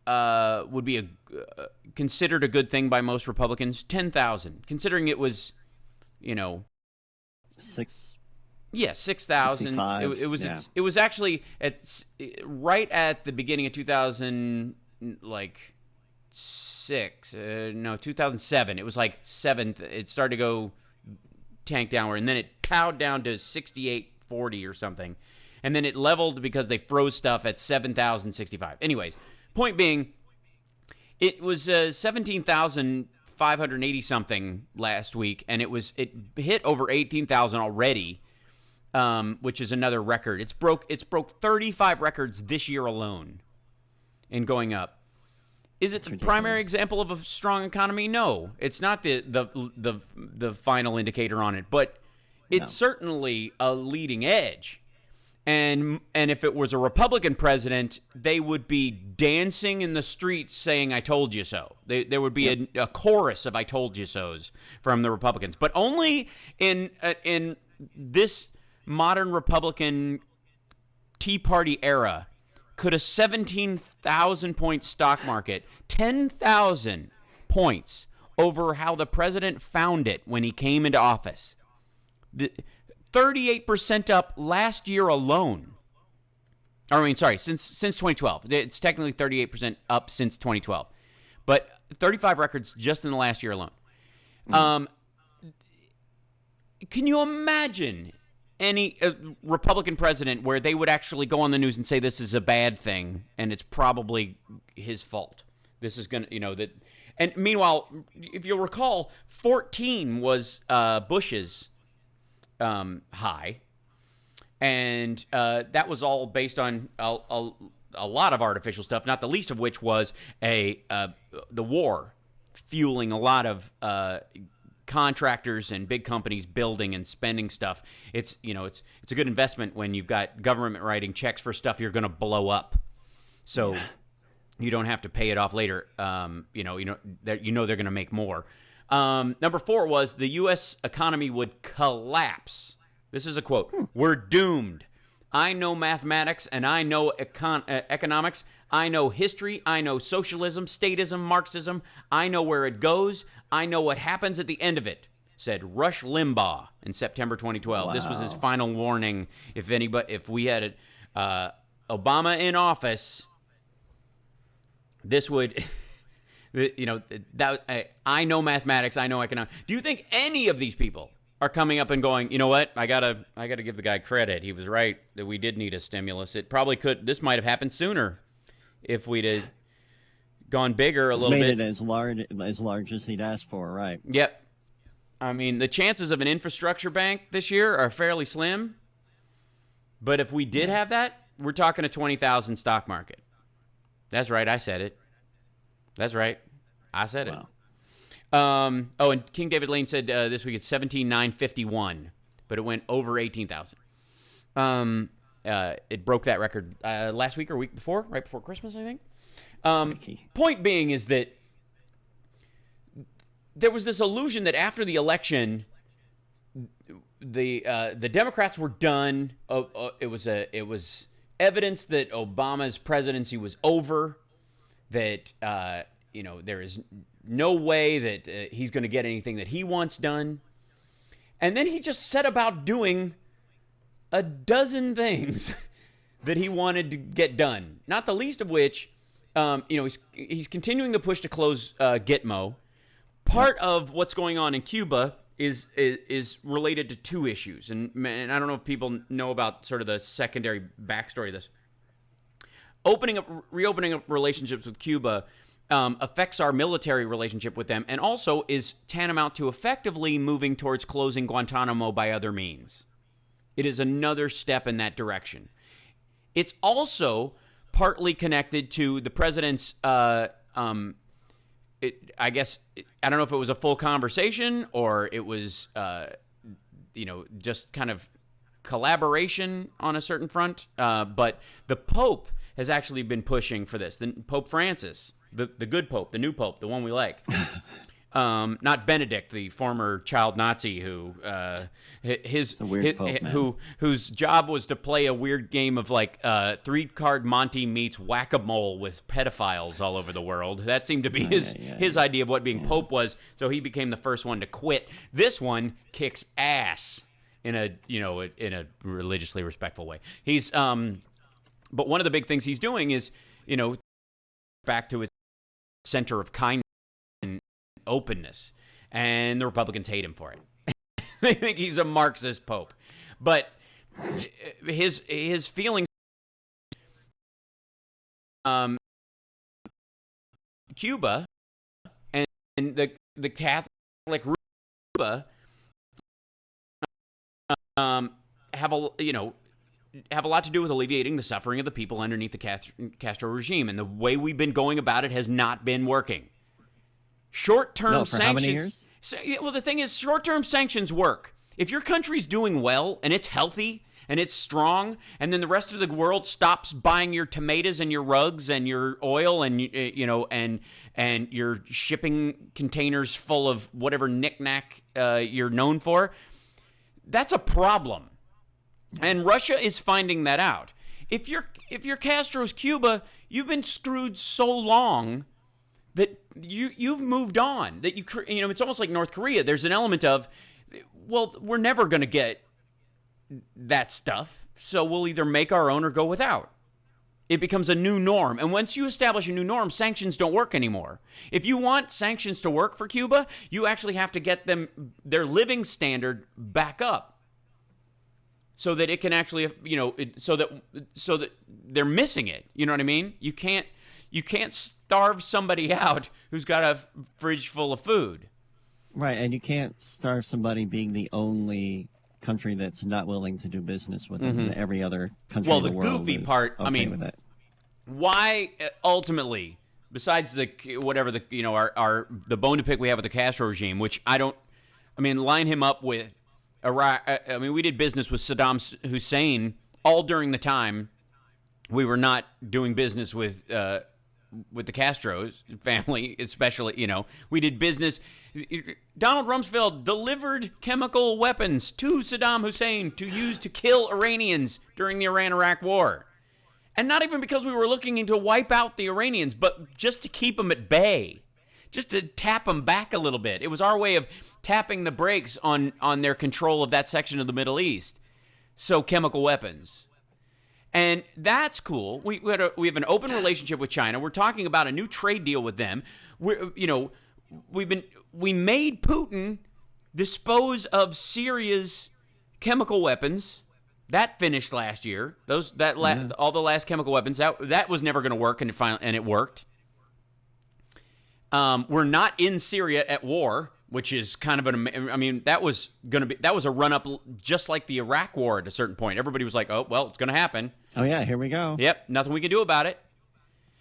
would be considered a good thing by most Republicans? 10,000, considering it was, Yeah, 6,000. It was actually right at the beginning of 2007. It was like 7th. It started to go tank downward, and then it powed down to 68.40 or something, and then it leveled because they froze stuff at 7,065. Anyways, point being, it was 17,580 something last week, and it hit over 18,000 already. Which is another record. It's broke 35 records this year alone, and going up. Is it the primary example of a strong economy? No, it's not the final indicator on it, but it's certainly a leading edge. And if it was a Republican president, they would be dancing in the streets saying, "I told you so." There would be a chorus of "I told you so's" from the Republicans, but only in this modern Republican Tea Party era could a 17,000-point stock market, 10,000 points over how the president found it when he came into office, 38% up last year alone. Since 2012. It's technically 38% up since 2012, but 35 records just in the last year alone. Can you imagine any Republican president where they would actually go on the news and say this is a bad thing and it's probably his fault? This is going to, that. And meanwhile, if you'll recall, 14 was Bush's high, and that was all based on a lot of artificial stuff, not the least of which was the war fueling a lot of contractors and big companies building and spending stuff. It's a good investment when you've got government writing checks for stuff you're going to blow up, so you don't have to pay it off later. They're going to make more. Number four was the U.S. economy would collapse. This is a quote. We're doomed. I know mathematics and I know economics. I know history. I know socialism, statism, Marxism. I know where it goes. I know what happens at the end of it, said Rush Limbaugh in September 2012. Wow. This was his final warning. If we had Obama in office, this would, I know mathematics. I know economics. Do you think any of these people are coming up and going, you know what? I gotta give the guy credit. He was right that we did need a stimulus. It probably could. This might have happened sooner if we'd have gone bigger a little bit. Made it as large as he'd asked for, right? Yep. I mean, the chances of an infrastructure bank this year are fairly slim. But if we did have that, we're talking a 20,000 stock market. That's right. I said it. That's right. I said it. And King David Lane said this week it's 17,951, but it went over 18,000. It broke that record last week or week before, right before Christmas, I think. Point being is that there was this illusion that after the election, the Democrats were done. It was evidence that Obama's presidency was over. That there is no way that he's going to get anything that he wants done. And then he just set about doing a dozen things that he wanted to get done. Not the least of which, he's continuing to push to close Gitmo. Part of what's going on in Cuba is related to two issues. And I don't know if people know about sort of the secondary backstory of this. Reopening up relationships with Cuba affects our military relationship with them, and also is tantamount to effectively moving towards closing Guantanamo by other means. It is another step in that direction. It's also partly connected to the president's, I guess, I don't know if it was a full conversation or it was, just kind of collaboration on a certain front, but the Pope has actually been pushing for this. Pope Francis, the good Pope, the new Pope, the one we like. Not Benedict, the former child Nazi whose job was to play a weird game of like 3-card Monty meets whack-a-mole with pedophiles all over the world. That seemed to be his idea of what being Pope was. So he became the first one to quit. This one kicks ass in a religiously respectful way. He's but one of the big things he's doing is, back to its center of kindness and openness. And the Republicans hate him for it. They think he's a Marxist Pope. But his feelings Cuba and the Catholic Cuba have a lot to do with alleviating the suffering of the people underneath the Castro regime. And the way we've been going about it has not been working. Short-term sanctions. How many years? Well, the thing is, short-term sanctions work. If your country's doing well and it's healthy and it's strong, and then the rest of the world stops buying your tomatoes and your rugs and your oil and and your shipping containers full of whatever knickknack you're known for, that's a problem. And Russia is finding that out. If you're Castro's Cuba, you've been screwed so long that you've moved on. That it's almost like North Korea. There's an element of, well, we're never going to get that stuff, so we'll either make our own or go without. It becomes a new norm. And once you establish a new norm, sanctions don't work anymore. If you want sanctions to work for Cuba, you actually have to get their living standard back up. So that it can actually, so that they're missing it. You know what I mean? You can't starve somebody out who's got a fridge full of food. Right, and you can't starve somebody being the only country that's not willing to do business with them. And every other country in the world. Well, the goofy part, okay with it. Why ultimately, besides the bone to pick we have with the Castro regime, which line him up with Iraq. We did business with Saddam Hussein all during the time we were not doing business with the Castro's family, especially. We did business. Donald Rumsfeld delivered chemical weapons to Saddam Hussein to use to kill Iranians during the Iran-Iraq War, and not even because we were looking to wipe out the Iranians, but just to keep them at bay. Just to tap them back a little bit. It was our way of tapping the brakes on their control of that section of the Middle East. So chemical weapons. And that's cool. We have an open relationship with China. We're talking about a new trade deal with them. We made Putin dispose of Syria's chemical weapons. That finished last year. All the last chemical weapons, that was never going to work, and it worked. We're not in Syria at war, which is kind of that was a run-up just like the Iraq war at a certain point. Everybody was like, oh, well, it's going to happen. Oh, yeah, here we go. Yep, nothing we can do about it.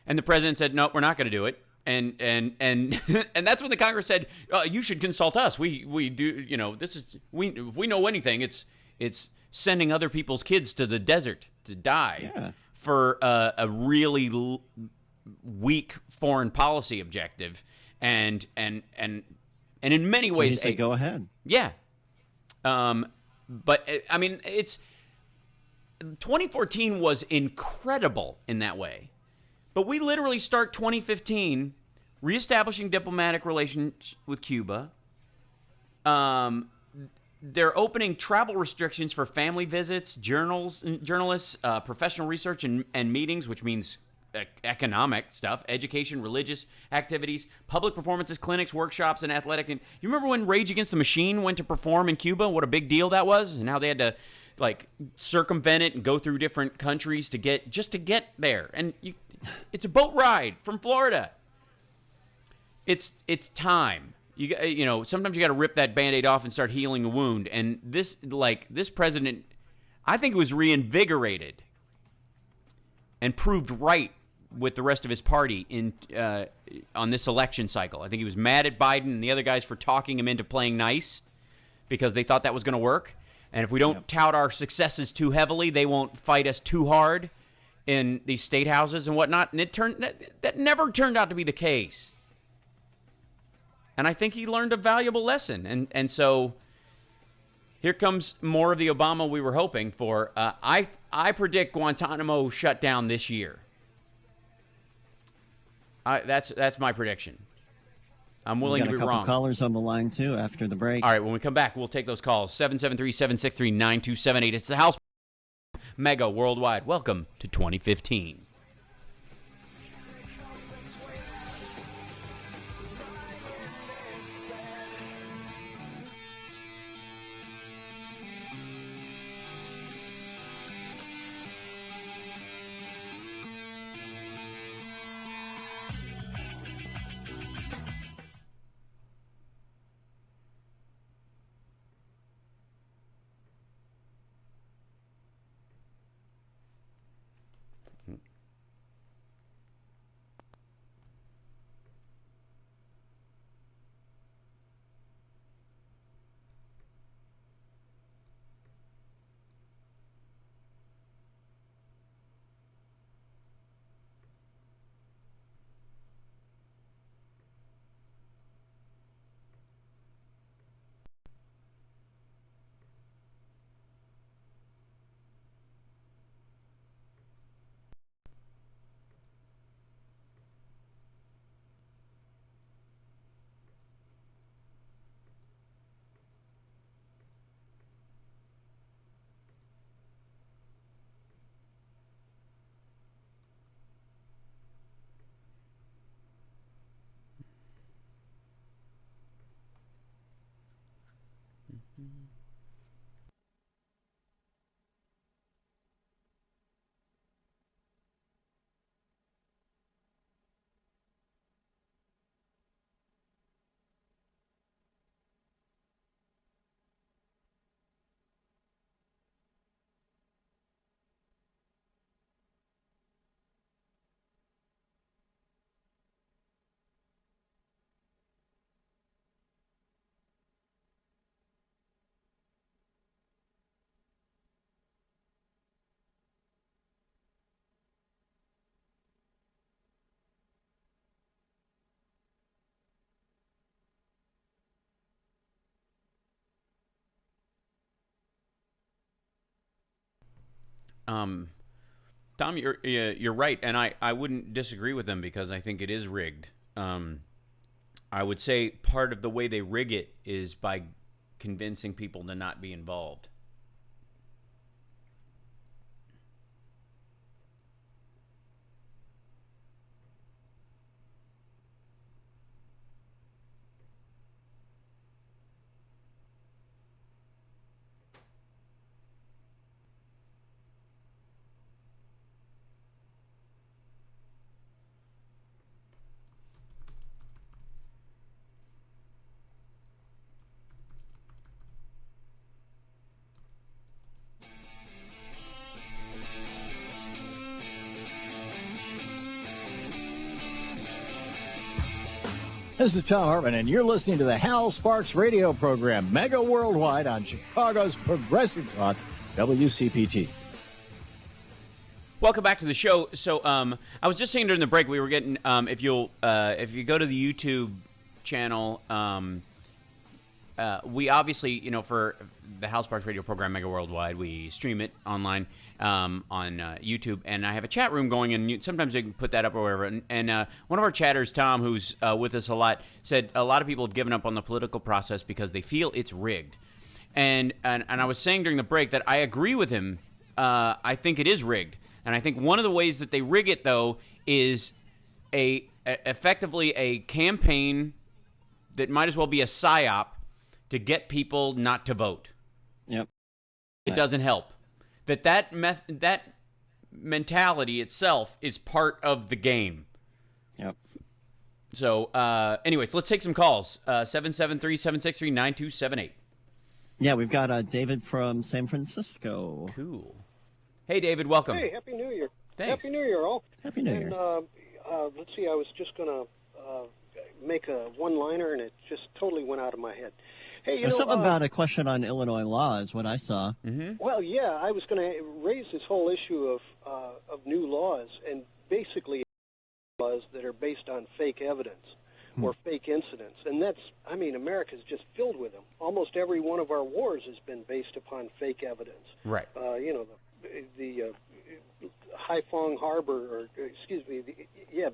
And the president said, no, we're not going to do it. And and that's when the Congress said, you should consult us. We do, this is, if we know anything, it's sending other people's kids to the desert to die for a really weak foreign policy objective, and in many ways, they go ahead. Yeah, but I mean, 2014 was incredible in that way, but we literally start 2015 reestablishing diplomatic relations with Cuba. They're opening travel restrictions for family visits, journalists, professional research and meetings, which means economic stuff, education, religious activities, public performances, clinics, workshops, and athletic. And you remember when Rage Against the Machine went to perform in Cuba? What a big deal that was, and how they had to circumvent it and go through different countries to get there. And it's a boat ride from Florida. It's time. Sometimes you got to rip that Band-Aid off and start healing a wound. And this president, I think, was reinvigorated and proved right with the rest of his party on this election cycle. I think he was mad at Biden and the other guys for talking him into playing nice because they thought that was going to work. And if we don't tout our successes too heavily, they won't fight us too hard in these state houses and whatnot. And that never turned out to be the case. And I think he learned a valuable lesson. And so here comes more of the Obama we were hoping for. I predict Guantanamo shut down this year. That's my prediction. I'm willing to be wrong. We got a couple callers on the line, too, after the break. All right, when we come back, we'll take those calls. 773-763-9278. It's the House Mega Worldwide. Welcome to 2015. Tom, you're right, and I wouldn't disagree with them because I think it is rigged. I would say part of the way they rig it is by convincing people to not be involved. This is Tom Hartman, and you're listening to the Hal Sparks radio program, Mega Worldwide on Chicago's Progressive Talk, WCPT. Welcome back to the show. So, I was just saying during the break, we were getting, if you go to the YouTube channel, we obviously, for the Hal Sparks radio program, Mega Worldwide, we stream it online on YouTube, and I have a chat room going, and sometimes they can put that up or wherever. And one of our chatters, Tom, who's with us a lot, said a lot of people have given up on the political process because they feel it's rigged. And I was saying during the break that I agree with him. I think it is rigged. And I think one of the ways that they rig it, though, is effectively a campaign that might as well be a psyop to get people not to vote. Yep. It doesn't help. That mentality itself is part of the game. Yep. So, anyways, let's take some calls. 773-763-9278. Yeah, we've got David from San Francisco. Cool. Hey, David, welcome. Hey, Happy New Year. Thanks. Happy New Year, all. Happy New Year. Let's see, I was just going to make a one-liner, and it just totally went out of my head. Hey, There's something about a question on Illinois law is what I saw. Mm-hmm. Well, yeah, I was going to raise this whole issue of new laws, and basically laws that are based on fake evidence or fake incidents. And America's just filled with them. Almost every one of our wars has been based upon fake evidence. Right. The Haiphong Harbor,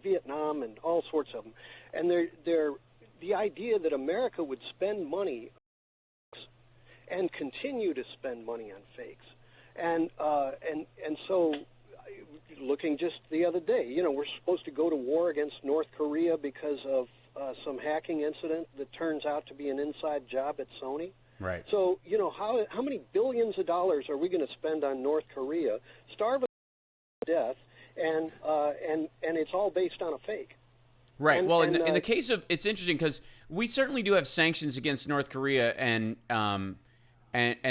Vietnam, and all sorts of them. And they're the idea that America would spend money and continue to spend money on fakes, and so, looking just the other day, we're supposed to go to war against North Korea because of some hacking incident that turns out to be an inside job at Sony. Right. So, how many billions of dollars are we going to spend on North Korea, starve to death, and it's all based on a fake? Right. Well, in the case of, it's interesting because we certainly do have sanctions against North Korea, and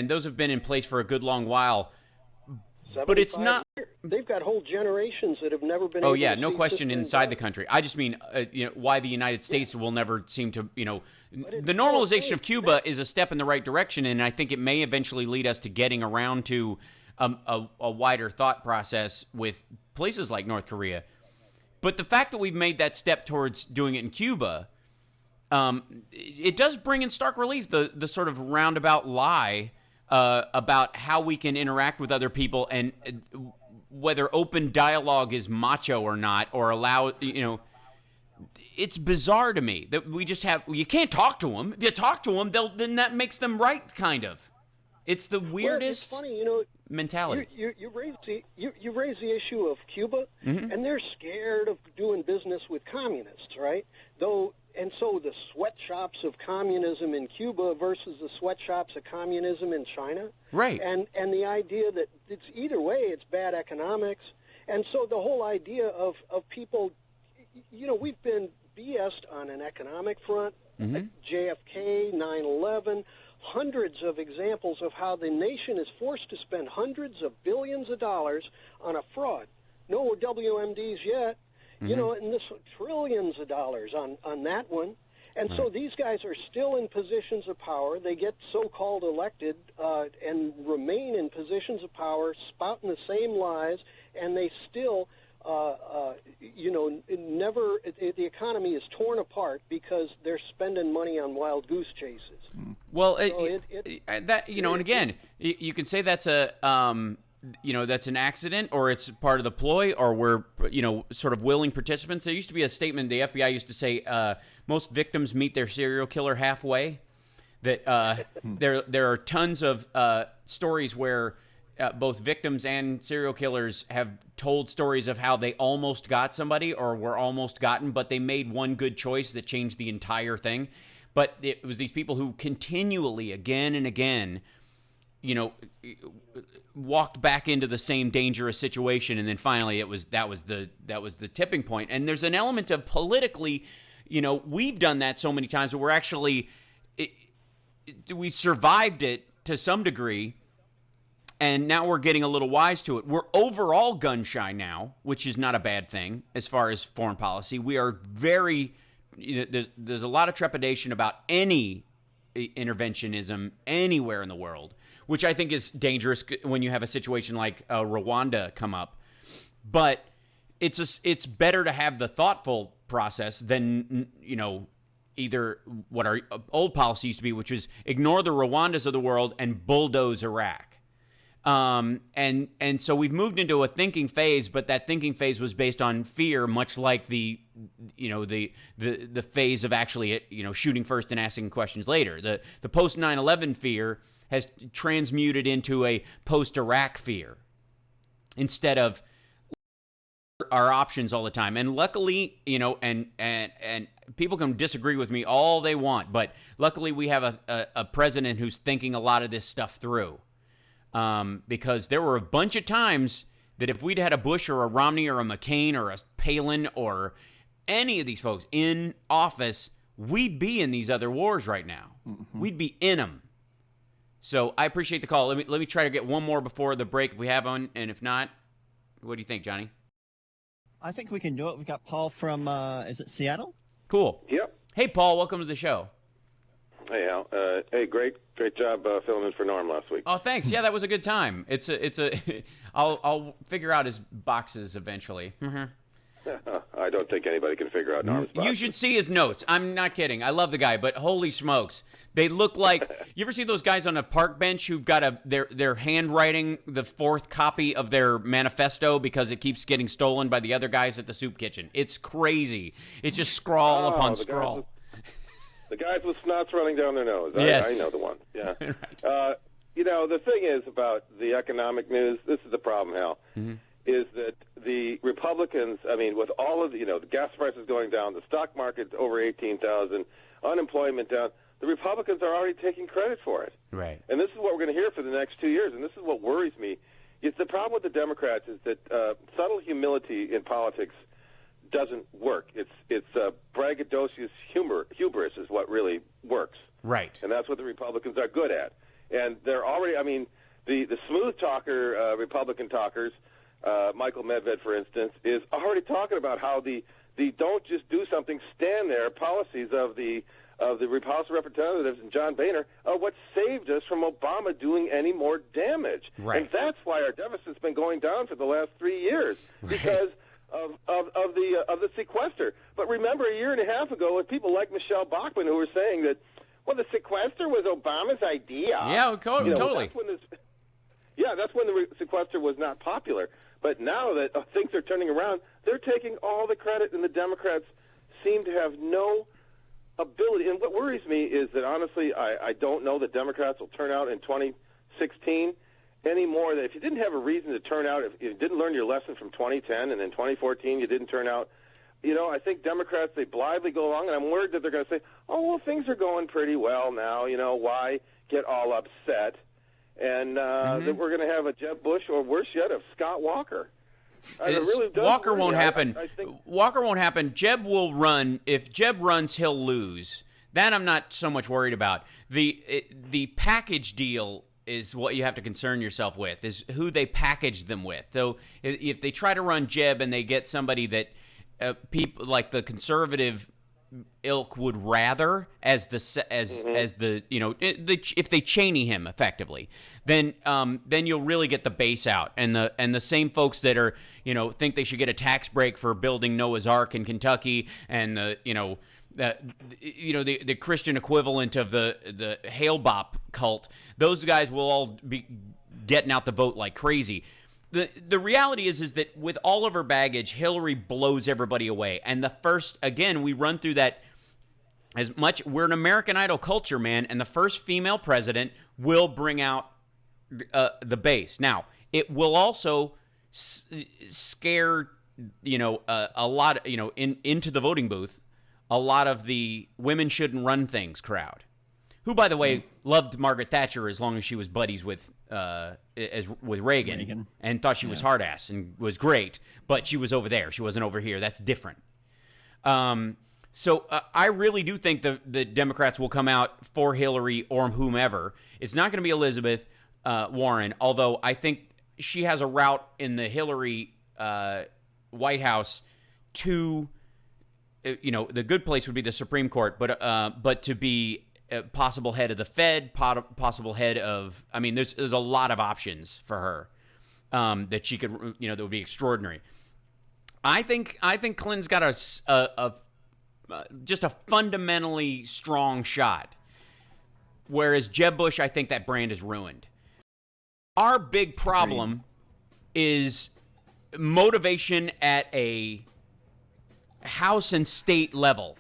those have been in place for a good long while. But it's not. They've got whole generations that have never been. Oh able yeah, to no see question inside the country. I just mean, why the United States will never seem to, the normalization of Cuba is a step in the right direction, and I think it may eventually lead us to getting around to a wider thought process with places like North Korea. But the fact that we've made that step towards doing it in Cuba, it does bring in stark relief the sort of roundabout lie about how we can interact with other people and whether open dialogue is macho or not, or allow, it's bizarre to me that we just have, you can't talk to them. If you talk to them, then that makes them right, kind of. It's the weirdest mentality. You raise the issue of Cuba, and they're scared of doing business with communists, right? And so the sweatshops of communism in Cuba versus the sweatshops of communism in China. Right. And the idea that it's either way, it's bad economics. And so the whole idea of people, we've been BS'd on an economic front, JFK, 9/11, hundreds of examples of how the nation is forced to spend hundreds of billions of dollars on a fraud. No WMDs yet. And this trillions of dollars on that one. And so these guys are still in positions of power. They get so-called elected and remain in positions of power, spouting the same lies, and they still, the economy is torn apart because they're spending money on wild goose chases. Well, and again, you can say that's that's an accident, or it's part of the ploy, or we're, sort of willing participants. There used to be a statement the FBI used to say, most victims meet their serial killer halfway. That there are tons of stories where both victims and serial killers have told stories of how they almost got somebody or were almost gotten, but they made one good choice that changed the entire thing. But it was these people who continually, again and again, walked back into the same dangerous situation, and then finally that was the tipping point. And there's an element of politically, we've done that so many times that we're actually we survived it to some degree, and now we're getting a little wise to it. We're overall gun shy now, which is not a bad thing as far as foreign policy. We are very there's a lot of trepidation about any interventionism anywhere in the world, which I think is dangerous when you have a situation like Rwanda come up. But it's better to have the thoughtful process than, either what our old policy used to be, which was ignore the Rwandas of the world and bulldoze Iraq. And so we've moved into a thinking phase, but that thinking phase was based on fear, much like the phase of actually, shooting first and asking questions later. The post 9/11 fear has transmuted into a post Iraq fear instead of our options all the time. And luckily, and people can disagree with me all they want, but luckily we have a president who's thinking a lot of this stuff through. Because there were a bunch of times that if we'd had a Bush or a Romney or a McCain or a Palin or any of these folks in office, we'd be in these other wars right now. Mm-hmm. We'd be in them. So I appreciate the call. Let me try to get one more before the break if we have one, and if not, what do you think, Johnny? I think we can do it. We've got Paul from, is it Seattle? Cool. Yep. Hey, Paul, welcome to the show. Hey, Al. Hey, great job filling in for Norm last week. Oh, thanks. Yeah, that was a good time. I'll figure out his boxes eventually. Mm-hmm. I don't think anybody can figure out Norm's boxes. You should see his notes. I'm not kidding. I love the guy, but holy smokes. They look like, you ever see those guys on a park bench who've got they're handwriting the fourth copy of their manifesto because it keeps getting stolen by the other guys at the soup kitchen? It's crazy. It's just scrawl upon scrawl. The guys with snots running down their nose. Yes. I know the one. Yeah. Right. The thing is about the economic news, this is the problem, Hal, is that the Republicans, with all of the gas prices going down, the stock market over 18,000, unemployment down, the Republicans are already taking credit for it. Right. And this is what we're going to hear for the next 2 years, and this is what worries me. It's the problem with the Democrats is that subtle humility in politics doesn't work. It's braggadocious hubris is what really works. Right. And that's what the Republicans are good at. And they're already, the smooth talker, Republican talkers, Michael Medved, for instance, is already talking about how the don't just do something, stand there policies of the House of Representatives and John Boehner are what saved us from Obama doing any more damage. Right. And that's why our deficit's been going down for the last 3 years, because of the sequester. But remember, a year and a half ago, with people like Michelle Bachmann who were saying that, well, the sequester was Obama's idea. Yeah, totally. That's when the sequester was not popular. But now that things are turning around, they're taking all the credit, and the Democrats seem to have no ability. And what worries me is that, honestly, I don't know that Democrats will turn out in 2016 anymore. That if you didn't have a reason to turn out, if you didn't learn your lesson from 2010 and in 2014 you didn't turn out, I think Democrats, they blithely go along, and I'm worried that they're going to say, oh, well, things are going pretty well now, why get all upset? And that we're going to have a Jeb Bush, or worse yet, of Scott Walker. Walker won't happen. Walker won't happen. Jeb will run. If Jeb runs, he'll lose. That I'm not so much worried about. The package deal is what you have to concern yourself with, is who they package them with. So if they try to run Jeb and they get somebody that people like the conservative ilk would rather if they Cheney him effectively, then you'll really get the base out, and the same folks that are think they should get a tax break for building Noah's Ark in Kentucky, and the Christian equivalent of the Hail Bop cult, those guys will all be getting out the vote like crazy. The reality is that with all of her baggage, Hillary blows everybody away. And we run through that as much. We're an American Idol culture, man, and the first female president will bring out the base. Now, it will also scare, a lot, into the voting booth, a lot of the women shouldn't run things crowd, who, by the way, loved Margaret Thatcher as long as she was buddies with Reagan, and thought she was hard ass and was great, but she was over there. She wasn't over here. That's different. So I really do think the Democrats will come out for Hillary or whomever. It's not going to be Elizabeth Warren, although I think she has a route in the Hillary White House to the good place would be the Supreme Court, but to be a possible head of the Fed, possible head of, I mean, there's a lot of options for her that she could, that would be extraordinary. I think Clinton's got just a fundamentally strong shot, whereas Jeb Bush, I think that brand is ruined. Our big problem is motivation at a House and state level.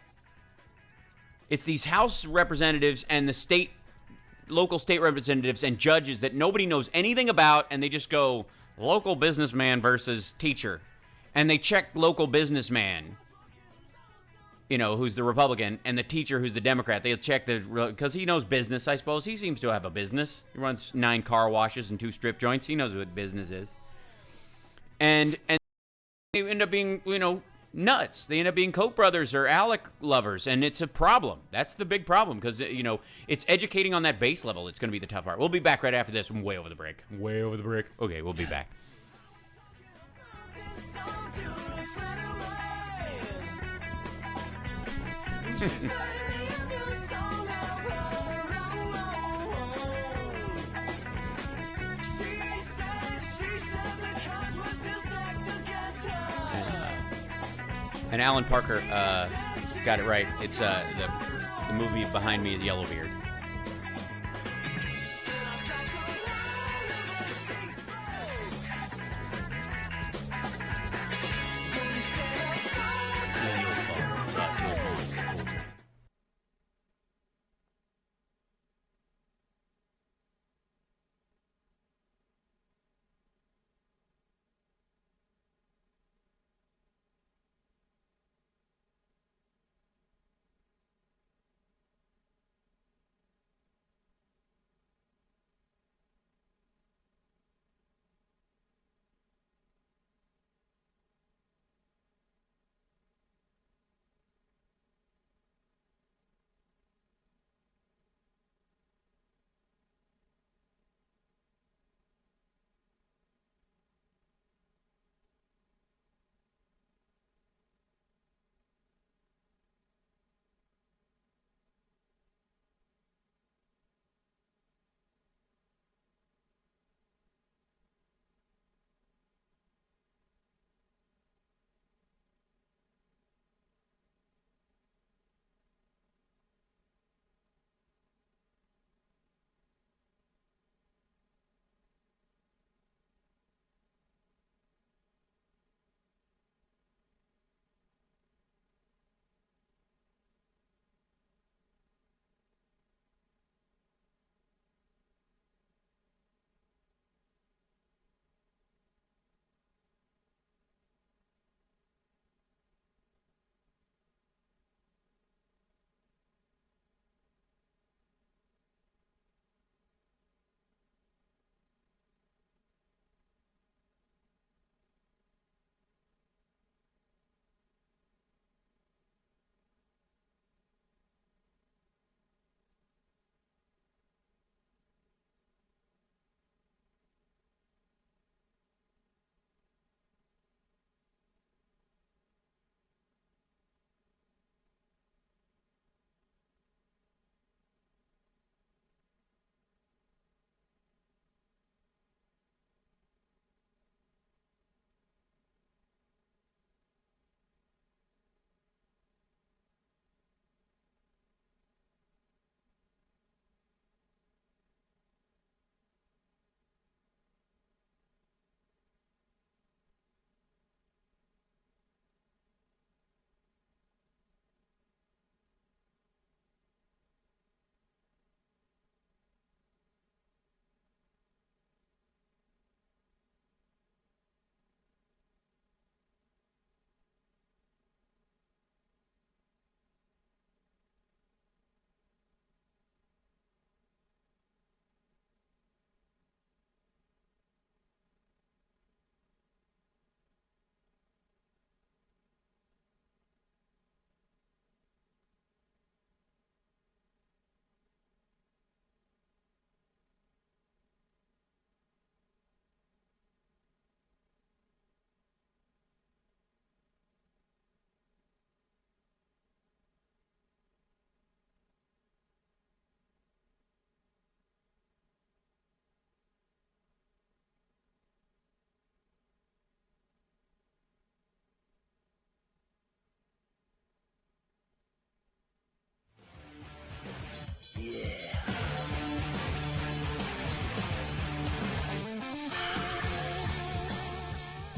It's these House representatives and the local state representatives and judges that nobody knows anything about, and they just go local businessman versus teacher. And they check local businessman, who's the Republican, and the teacher who's the Democrat. They'll check because he knows business, I suppose. He seems to have a business. He runs 9 car washes and 2 strip joints. He knows what business is. And they end up being, nuts. They end up being Koch brothers or Alec lovers, and it's a problem. That's the big problem because, it's educating on that base level. It's going to be the tough part. We'll be back right after this. I'm way over the break. Okay, we'll be back. And Alan Parker got it right. It's the movie behind me is Yellowbeard.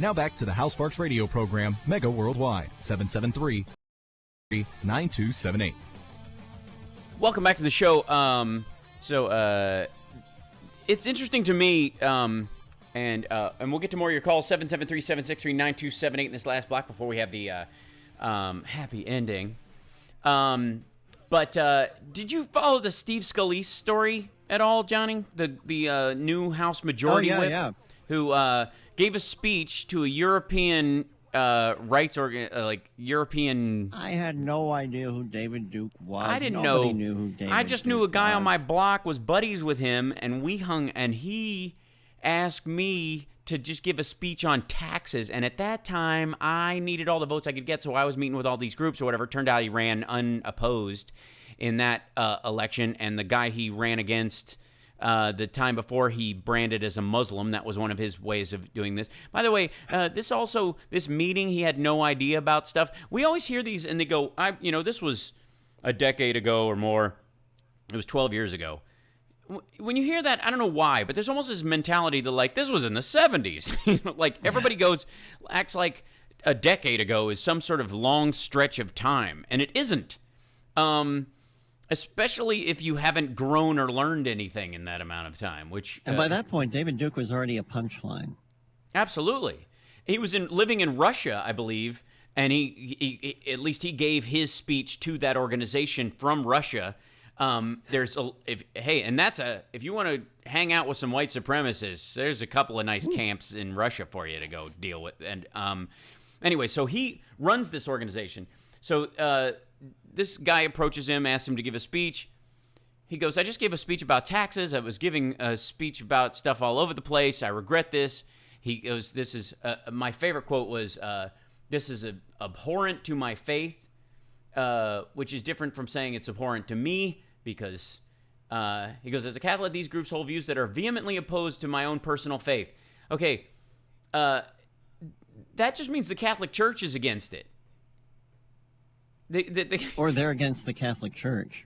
Now back to the Hal Sparks radio program, Mega Worldwide, 773-9278. Welcome back to the show. It's interesting to me, and we'll get to more of your calls, 773-763-9278 in this last block before we have the happy ending. But did you follow the Steve Scalise story at all, Johnny? The new House Majority Whip, who gave a speech to a European rights European. I had no idea who David Duke was. I didn't Nobody know. Knew who David I just Duke knew a guy was. on my block was buddies with him, and we hung. And he asked me to just give a speech on taxes. And at that time, I needed all the votes I could get, so I was meeting with all these groups or whatever. Turned out he ran unopposed in that election, and the guy he ran against the time before, he branded as a Muslim. That was one of his ways of doing this. By the way, this meeting, he had no idea about stuff. We always hear these, and they go, this was a decade ago or more. It was 12 years ago. When you hear that, I don't know why, but there's almost this mentality that, like, this was in the 70s. Like, everybody acts like a decade ago is some sort of long stretch of time, and it isn't. Especially if you haven't grown or learned anything in that amount of time, which... And by that point, David Duke was already a punchline. Absolutely. He was living in Russia, I believe, and he at least he gave his speech to that organization from Russia. If you want to hang out with some white supremacists, there's a couple of nice camps in Russia for you to go deal with. And anyway, so he runs this organization. So this guy approaches him, asks him to give a speech. He goes, I just gave a speech about taxes. I was giving a speech about stuff all over the place. I regret this. He goes, this is, my favorite quote was, this is abhorrent to my faith, which is different from saying it's abhorrent to me, because he goes, as a Catholic, these groups hold views that are vehemently opposed to my own personal faith. Okay, that just means the Catholic Church is against it. Or they're against the Catholic Church.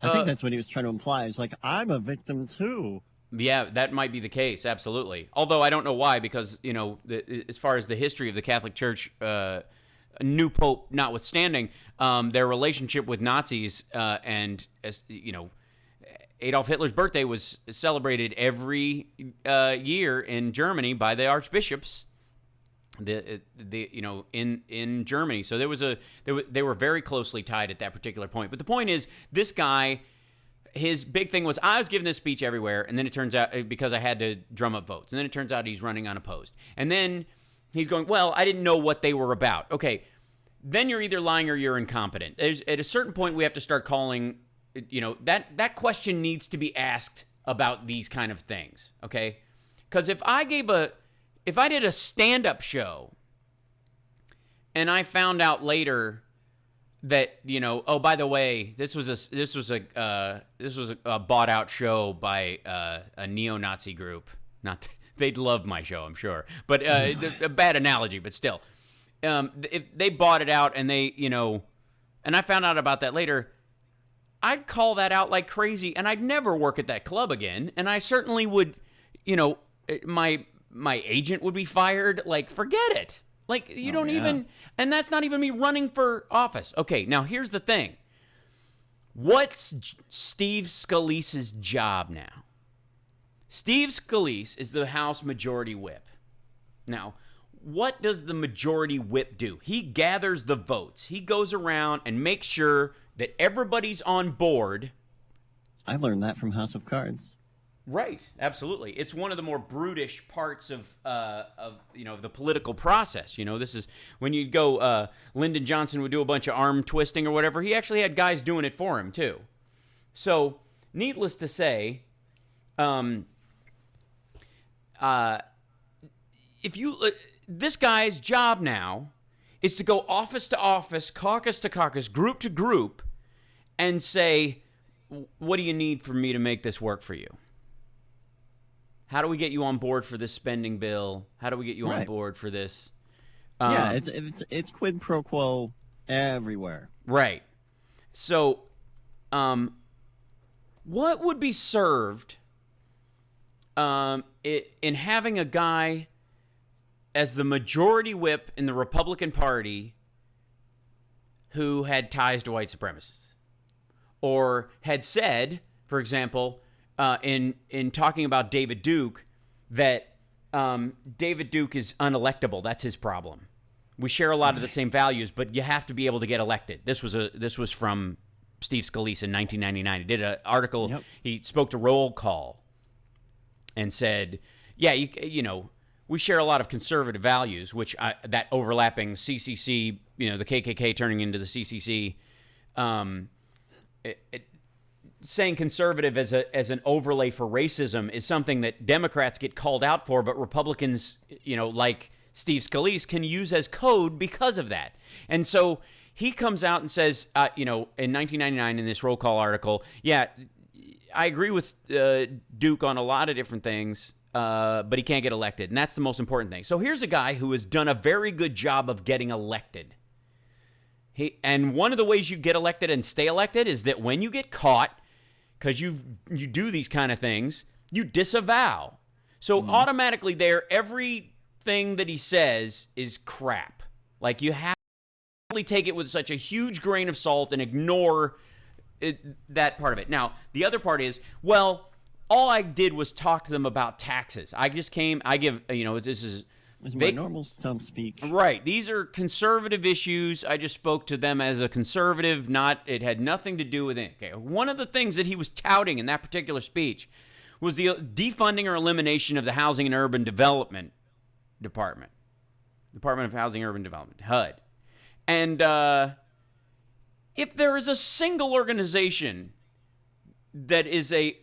I think that's what he was trying to imply. It's like, I'm a victim too. Yeah, that might be the case, absolutely. Although I don't know why, because, as far as the history of the Catholic Church, new Pope notwithstanding, their relationship with Nazis, and, Adolf Hitler's birthday was celebrated every year in Germany by the archbishops. In Germany, so they were very closely tied at that particular point. But the point is, this guy, his big thing was, I was giving this speech everywhere, and then it turns out, because I had to drum up votes, and then it turns out he's running unopposed, and then he's going, well, I didn't know what they were about. Okay, then you're either lying or you're incompetent. At a certain point, we have to start calling, that question needs to be asked about these kind of things. Okay, because if I did a stand-up show and I found out later that, oh, by the way, this was a bought-out show by a neo-Nazi group. Not they'd love my show, I'm sure, but a bad analogy, but still, if they bought it out and they, and I found out about that later, I'd call that out like crazy, and I'd never work at that club again, and I certainly would, my agent would be fired. Like, forget it. Like, you don't even, and that's not even me running for office. Okay, now here's the thing. What's Steve Scalise's job now? Steve Scalise is the House Majority Whip. Now, what does the Majority Whip do? He gathers the votes. He goes around and makes sure that everybody's on board. I learned that from House of Cards. Right, absolutely. It's one of the more brutish parts of the political process. This is when you go. Lyndon Johnson would do a bunch of arm twisting or whatever. He actually had guys doing it for him too. So, needless to say, this guy's job now is to go office to office, caucus to caucus, group to group, and say, "What do you need for me to make this work for you? How do we get you on board for this spending bill? How do we get you on board for this?" It's quid pro quo everywhere. Right. So, what would be served in having a guy as the majority whip in the Republican Party who had ties to white supremacists, or had said, for example, in talking about David Duke, that David Duke is unelectable. That's his problem. We share a lot of the same values, but you have to be able to get elected. This was from Steve Scalise in 1999. He did an article. Yep. He spoke to Roll Call and said, yeah, you know, we share a lot of conservative values, which that overlapping CCC, you know, the KKK turning into the CCC, saying conservative as an overlay for racism is something that Democrats get called out for, but Republicans, you know, like Steve Scalise, can use as code because of that. And so he comes out and says, you know, in 1999 in this Roll Call article, yeah, I agree with Duke on a lot of different things, but he can't get elected. And that's the most important thing. So here's a guy who has done a very good job of getting elected. And one of the ways you get elected and stay elected is that when you get caught, because you do these kind of things, you disavow. So automatically there, everything that he says is crap. Like, you have to really take it with such a huge grain of salt and ignore that part of it. Now, the other part is, well, all I did was talk to them about taxes. I give, you know, this is my normal stump speech. Right. These are conservative issues. I just spoke to them as a conservative, it had nothing to do with it. Okay. One of the things that he was touting in that particular speech was the defunding or elimination of the Housing and Urban Development Department of Housing and Urban Development, HUD. And if there is a single organization that is a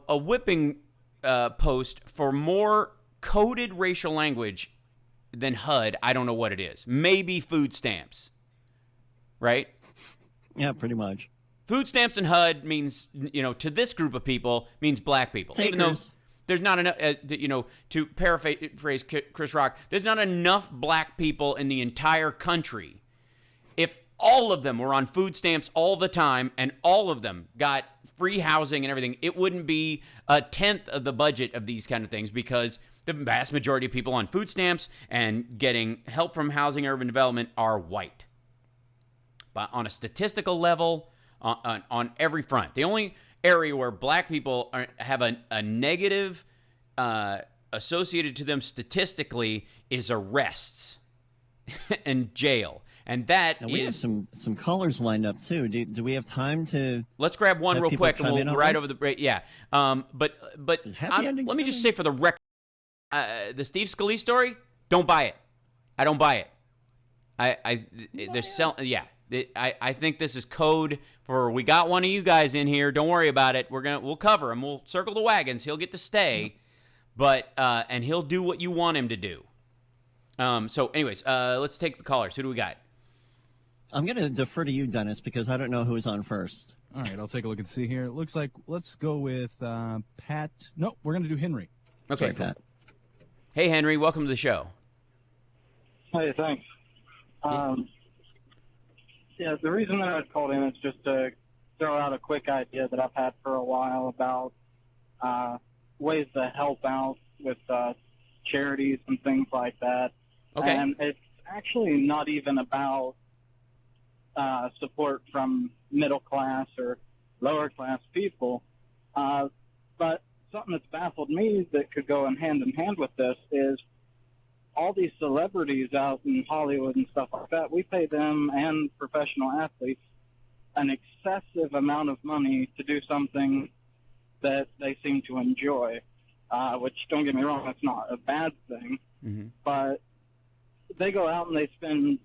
whipping post for more coded racial language than HUD, I don't know what it is. Maybe food stamps, right? Yeah, pretty much. Food stamps and HUD means, you know, to this group of people, means black people. Takers. Even though there's not enough, you know, to paraphrase Chris Rock, there's not enough black people in the entire country. If all of them were on food stamps all the time and all of them got free housing and everything, it wouldn't be a tenth of the budget of these kind of things, because the vast majority of people on food stamps and getting help from housing and urban development are white. But on a statistical level, on every front, the only area where black people have a negative associated to them statistically is arrests and jail. And that we have some callers lined up too. Do we have time to? Let's grab one real quick, and we'll right over the break. Yeah, but let me just say for the record, the Steve Scalise story, don't buy it. I don't buy it. I think this is code for, we got one of you guys in here. Don't worry about it. We'll cover him. We'll circle the wagons. He'll get to stay, but and he'll do what you want him to do. So, anyways, let's take the callers. Who do we got? I'm going to defer to you, Dennis, because I don't know who's on first. All right, I'll take a look and see here. It looks like, let's go with Pat. No, we're going to do Henry. Okay, Sorry, Pat. Hey, Henry, welcome to the show. Hey, thanks. Yeah, the reason that I called in is just to throw out a quick idea that I've had for a while about ways to help out with charities and things like that. Okay. And it's actually not even about support from middle class or lower class people. But something that's baffled me that could go in hand with this is all these celebrities out in Hollywood and stuff like that. We pay them and professional athletes an excessive amount of money to do something that they seem to enjoy, which, don't get me wrong, that's not a bad thing. Mm-hmm. But they go out and they spend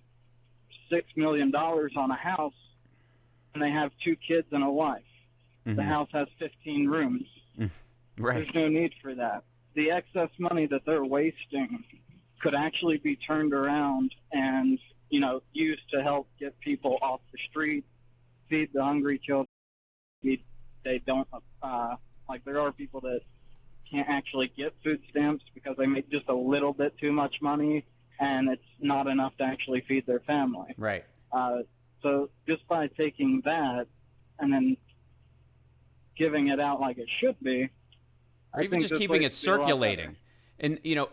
$6 million on a house, and they have 2 kids and a wife. Mm-hmm. The house has 15 rooms. Right. There's no need for that. The excess money that they're wasting could actually be turned around and, you know, used to help get people off the street, feed the hungry children. They don't, like, there are people that can't actually get food stamps because they make just a little bit too much money, and it's not enough to actually feed their family. Right. So just by taking that and then giving it out like it should be, or even just keeping it circulating. And, you know,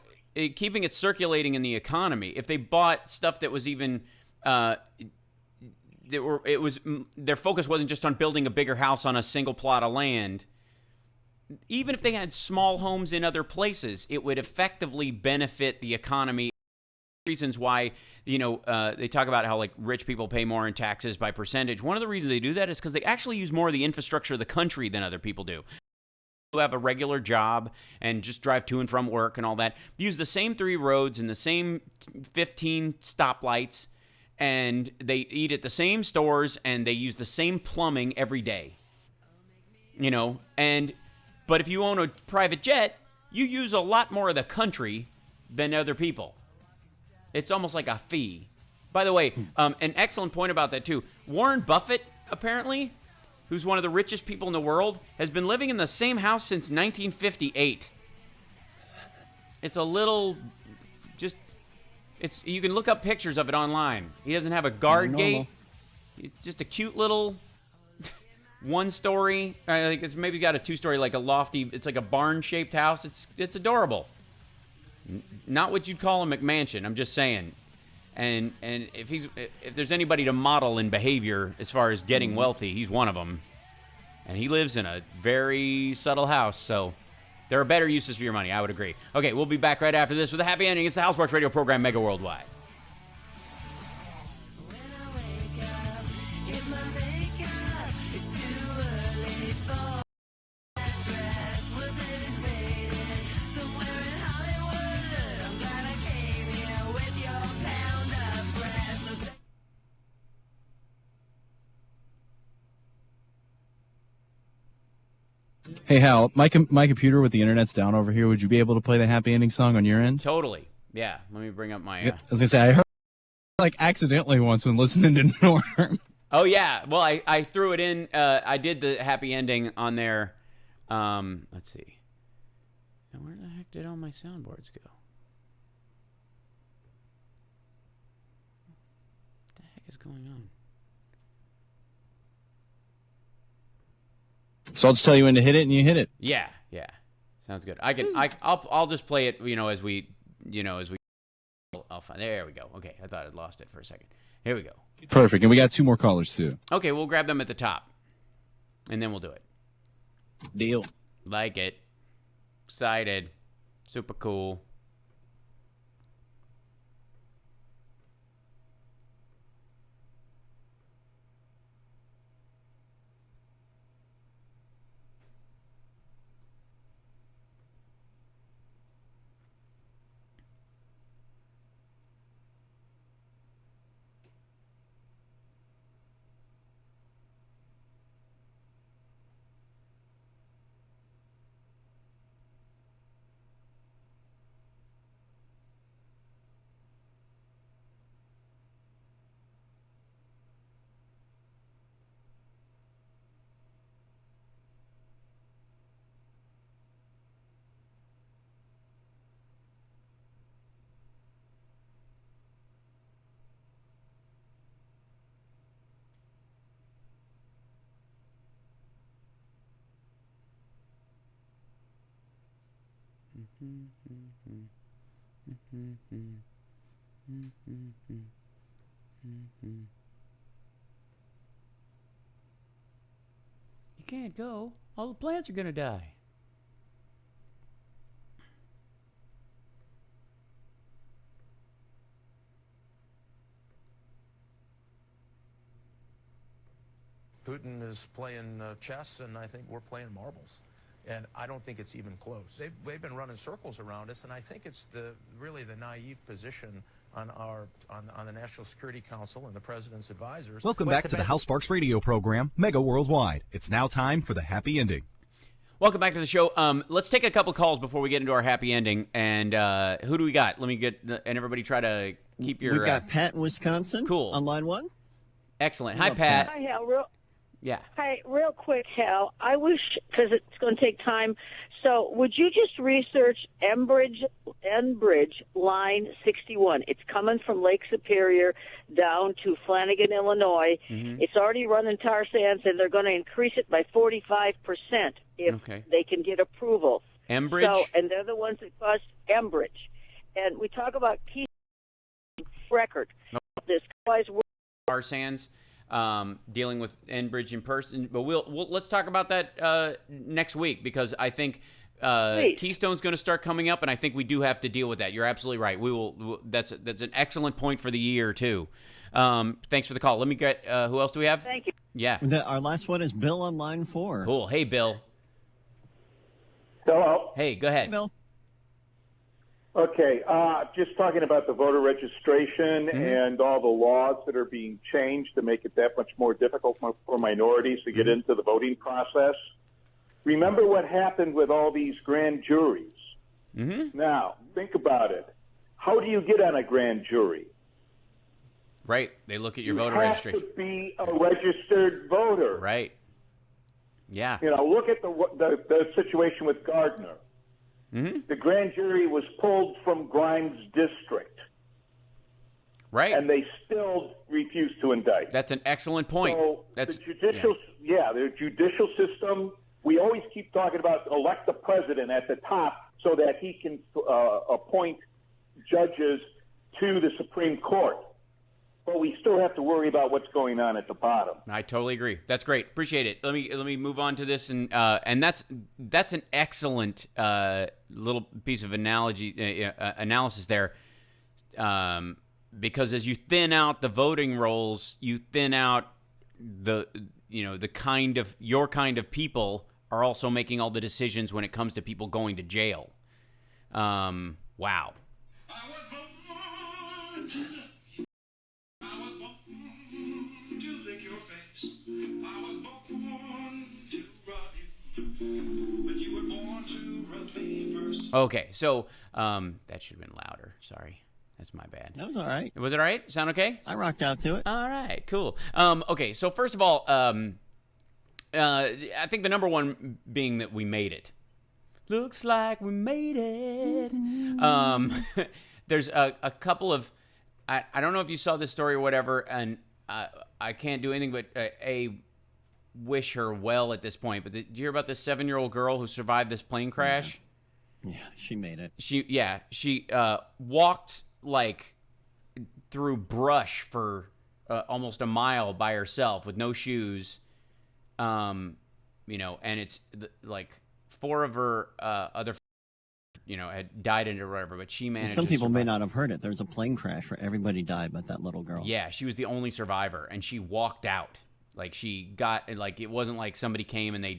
keeping it circulating in the economy. If they bought stuff that was even their focus wasn't just on building a bigger house on a single plot of land. Even if they had small homes in other places, it would effectively benefit the economy. Reasons why, they talk about how like rich people pay more in taxes by percentage. One of the reasons they do that is because they actually use more of the infrastructure of the country than other people do. Who have a regular job and just drive to and from work and all that, use the same 3 roads and the same 15 stoplights, and they eat at the same stores and they use the same plumbing every day. But if you own a private jet, you use a lot more of the country than other people. It's almost like a fee. By the way, an excellent point about that, too. Warren Buffett, apparently, who's one of the richest people in the world, has been living in the same house since 1958. It's a little... you can look up pictures of it online. He doesn't have a guard gate. It's just a cute little... 1-story, I think it's maybe got a 2-story, like a lofty, it's like a barn-shaped house. It's adorable. Not what you'd call a McMansion, I'm just saying. And if there's anybody to model in behavior as far as getting wealthy, he's one of them. And he lives in a very subtle house, so there are better uses for your money, I would agree. Okay, we'll be back right after this with a happy ending. It's the House Sparks Radio program, Mega Worldwide. Hey, Hal, my computer with the internet's down over here. Would you be able to play the happy ending song on your end? Totally. Yeah. Let me bring up my... I was going to say, I heard accidentally once when listening to Norm. Oh, yeah. Well, I threw it in. I did the happy ending on there. Let's see. Now, where the heck did all my soundboards go? What the heck is going on? So I'll just tell you when to hit it, and you hit it. Yeah. Sounds good. I'll just play it, as we. I'll find. There we go. Okay, I thought I'd lost it for a second. Here we go. Perfect, and we got 2 more callers too. Okay, we'll grab them at the top, and then we'll do it. Deal. Like it. Excited. Super cool. You can't go. All the plants are going to die. Putin is playing chess, and I think we're playing marbles. And I don't think it's even close. They've been running circles around us, and I think it's really the naive position on the National Security Council and the President's advisors. Welcome back to the House Sparks Radio program, Mega Worldwide. It's now time for the happy ending. Welcome back to the show. Let's take a couple calls before we get into our happy ending. And who do we got? Let me get and everybody try to keep your. We've got Pat in Wisconsin. Cool. On line 1. Excellent. Hi, Pat. Hi, Hal. Yeah. Hi, real quick, Hal. I wish, because it's going to take time, so would you just research Enbridge Line 61? It's coming from Lake Superior down to Flanagan, Illinois. Mm-hmm. It's already running tar sands, and they're going to increase it by 45% if they can get approval. Enbridge? So, and they're the ones that caused Enbridge. and we talk about key record. This guy's Bar Sands, dealing with Enbridge in person, but let's talk about that next week, because I think Keystone's going to start coming up, and I think we do have to deal with that. You're absolutely right. That's an excellent point for the year too. Thanks for the call. Let me get who else do we have? Thank you. Yeah. Our last one is Bill on line 4. Cool. Hey, Bill. Hello. Hey, go ahead. Hey, Bill. Okay, just talking about the voter registration and all the laws that are being changed to make it that much more difficult for minorities to get into the voting process. Remember what happened with all these grand juries. Now, think about it. How do you get on a grand jury? Right. They look at your voter registration. You have to be a registered voter. Right. Yeah. You know, look at the situation with Gardner. The grand jury was pulled from Grimes' district. Right. And they still refused to indict. That's an excellent point. So the judicial system, we always keep talking about elect the president at the top so that he can appoint judges to the Supreme Court. But we still have to worry about what's going on at the bottom. I totally agree. That's great. Appreciate it. Let me move on to this, and that's an excellent little piece of analysis there, because as you thin out the voting rolls, you thin out the kind of people are also making all the decisions when it comes to people going to jail. Wow. Okay, so that should have been louder. Sorry. That's my bad. That was all right. Was it all right? Sound okay? I rocked out to it. All right, cool. Okay, so first of all, I think the number one being that we made it. Looks like we made it. There's a couple of... I don't know if you saw this story or whatever, and I can't do anything but wish her well at this point. But did you hear about this 7-year-old girl who survived this plane crash? Yeah, she made it. She walked like through brush for almost a mile by herself with no shoes. And it's like 4 of her other, had died in it or whatever, but she managed. Some people to may not have heard it. There's a plane crash where everybody died but that little girl. Yeah, she was the only survivor, and she walked out. Like she got, like it wasn't like somebody came and they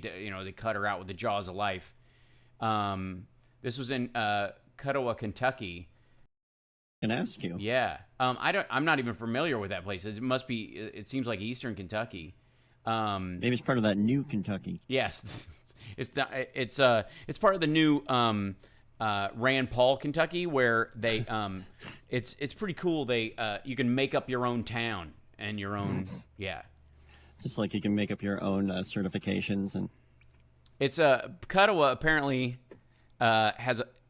cut her out with the jaws of life. This was in Cuttawa, Kentucky. I can ask you. Yeah. I'm not even familiar with that place. It must be. It seems like Eastern Kentucky. Maybe it's part of that new Kentucky. Yes, it's part of the new Rand Paul, Kentucky, where they it's pretty cool. They you can make up your own town and your own Just like you can make up your own certifications and. It's Cuttawa apparently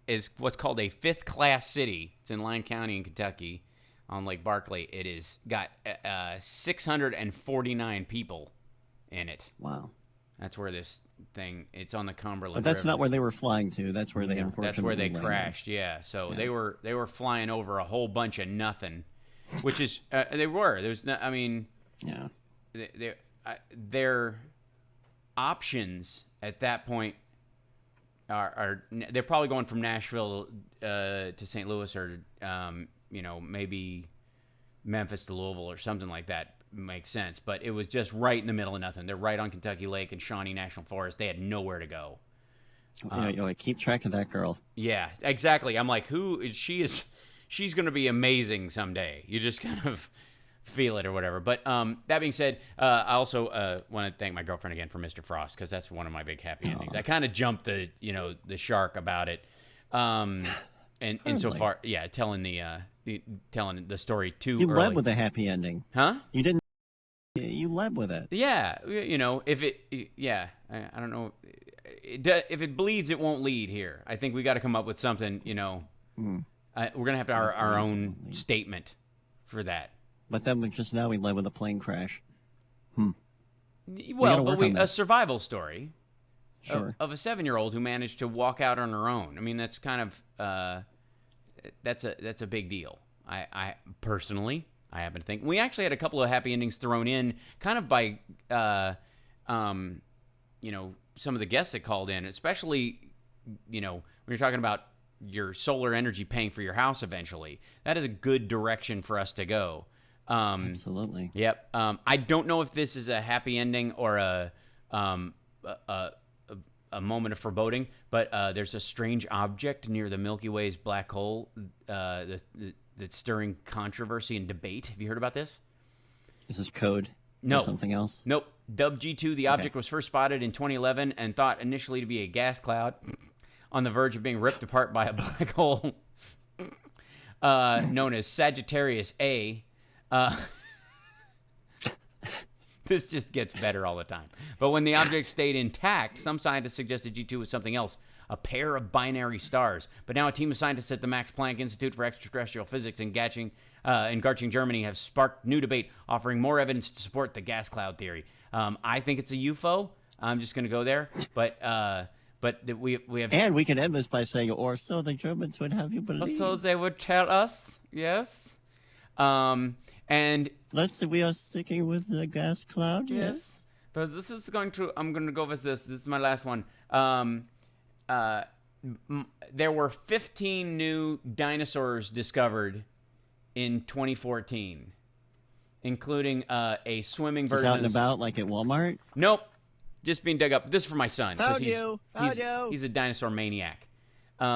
is what's called a 5th-class city. It's in Lyon County in Kentucky on Lake Barkley. It is got 649 people in it. Wow. That's where this thing, it's on the Cumberland But that's River. not where they were flying to. That's where they unfortunately That's where they landed. crashed, yeah. So they were flying over a whole bunch of nothing, which is, they were. There's no, I mean, yeah. Their options at that point are they're probably going from Nashville to St. Louis or maybe Memphis to Louisville or something like that. Makes sense, but it was just right in the middle of nothing. They're right on Kentucky Lake and Shawnee National Forest. They had nowhere to go. Keep track of that girl. Yeah, exactly. I'm like, who is she? She's going to be amazing someday. You just kind of feel it or whatever. But that being said, I also want to thank my girlfriend again for Mr. Frost, because that's one of my big happy endings. I kind of jumped the shark about it, and insofar, telling the story too early. You led with a happy ending, huh? You didn't. You led with it. Yeah, if it, I don't know, if it bleeds, it won't lead here. I think we got to come up with something. We're gonna have to our own statement for that. But then we led with a plane crash. Well, but a survival story. Sure. Of a 7-year-old who managed to walk out on her own. I mean, that's kind of that's a big deal. I personally, I happen to think we actually had a couple of happy endings thrown in, kind of by some of the guests that called in, especially when you're talking about your solar energy paying for your house eventually. That is a good direction for us to go. Absolutely. Yep. I don't know if this is a happy ending or a moment of foreboding, but there's a strange object near the Milky Way's black hole that's stirring controversy and debate. Have you heard about this? Is this code? No. Or something else? Nope. Dubbed G2, the object was first spotted in 2011 and thought initially to be a gas cloud on the verge of being ripped apart by a black hole known as Sagittarius A. This just gets better all the time. But when the object stayed intact, some scientists suggested G2 was something else, a pair of binary stars. But now a team of scientists at the Max Planck Institute for Extraterrestrial Physics in Garching, Germany, have sparked new debate, offering more evidence to support the gas cloud theory. I think it's a UFO. I'm just going to go there. But we have... And we can end this by saying, or so the Germans would have you believe. So they would tell us, yes. And we are sticking with the gas cloud. Yes. But this is I'm going to go with this. This is my last one. There were 15 new dinosaurs discovered in 2014, including a swimming version. Out and about, like at Walmart? Nope. Just being dug up. This is for my son. Found you. He's a dinosaur maniac. They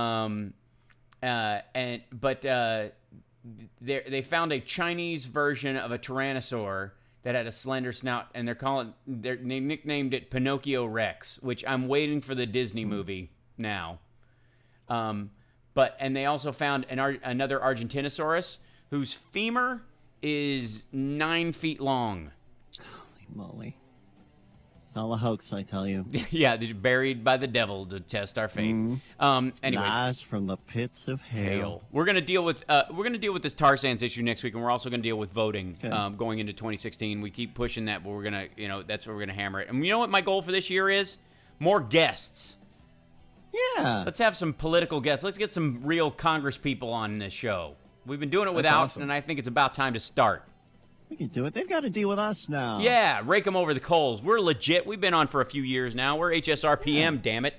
found a Chinese version of a tyrannosaur that had a slender snout, and they nicknamed it Pinocchio Rex, which I'm waiting for the Disney movie now. And they also found another Argentinosaurus whose femur is 9 feet long. Holy moly. It's all a hoax, I tell you. Yeah, they're buried by the devil to test our faith. Anyways, lies from the pits of hell. We're gonna deal with this tar sands issue next week, and we're also gonna deal with voting going into 2016. We keep pushing that, but we're gonna, that's where we're gonna hammer it. And you know what my goal for this year is? More guests. Yeah. Let's have some political guests. Let's get some real Congress people on this show. We've been doing it without, and I think it's about time to start. We can do it. They've got to deal with us now. Yeah, rake them over the coals. We're legit. We've been on for a few years now. We're HSRPM, damn it.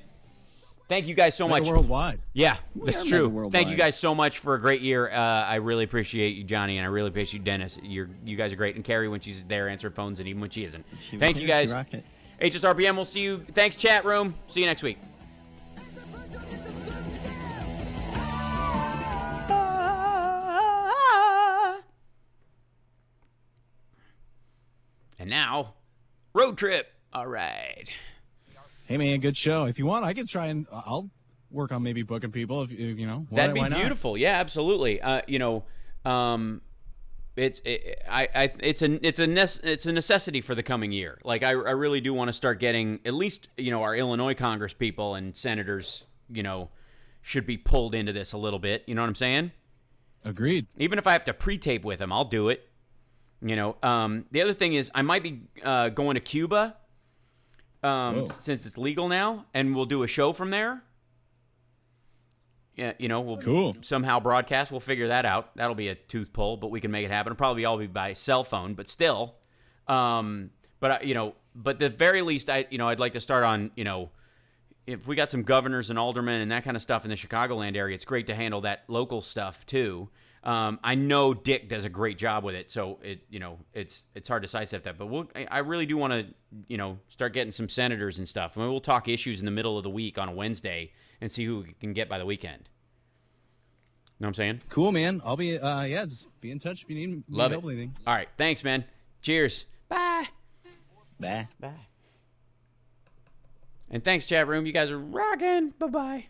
Thank you guys so much. Worldwide. Yeah, that's true. Thank you guys so much for a great year. I really appreciate you, Johnny, and I really appreciate you, Dennis. You guys are great. And Carrie, when she's there, answering phones, and even when she isn't. Thank you guys. HSRPM, we'll see you. Thanks, chat room. See you next week. And now, road trip. All right. Hey, man, good show. If you want, I can try and I'll work on maybe booking people. If you know, that'd be beautiful. Not? Yeah, absolutely. It's a necessity for the coming year. Like I really do want to start getting at least our Illinois Congress people and senators should be pulled into this a little bit. You know what I'm saying? Agreed. Even if I have to pre-tape with them, I'll do it. The other thing is I might be going to Cuba since it's legal now, and we'll do a show from there. Yeah, we'll somehow broadcast. We'll figure that out. That'll be a tooth pull, but we can make it happen. It'll probably all be by cell phone, but still. But at the very least, I'd like to start on, if we got some governors and aldermen and that kind of stuff in the Chicagoland area, it's great to handle that local stuff too. I know Dick does a great job with it, so it's hard to sidestep that. But I really do want to start getting some senators and stuff. I mean, we'll talk issues in the middle of the week on a Wednesday and see who we can get by the weekend. Know what I'm saying? Cool, man. I'll be just be in touch if you need Love help it. Anything. All right, thanks, man. Cheers. Bye. Bye. And thanks, chat room. You guys are rocking. Bye bye.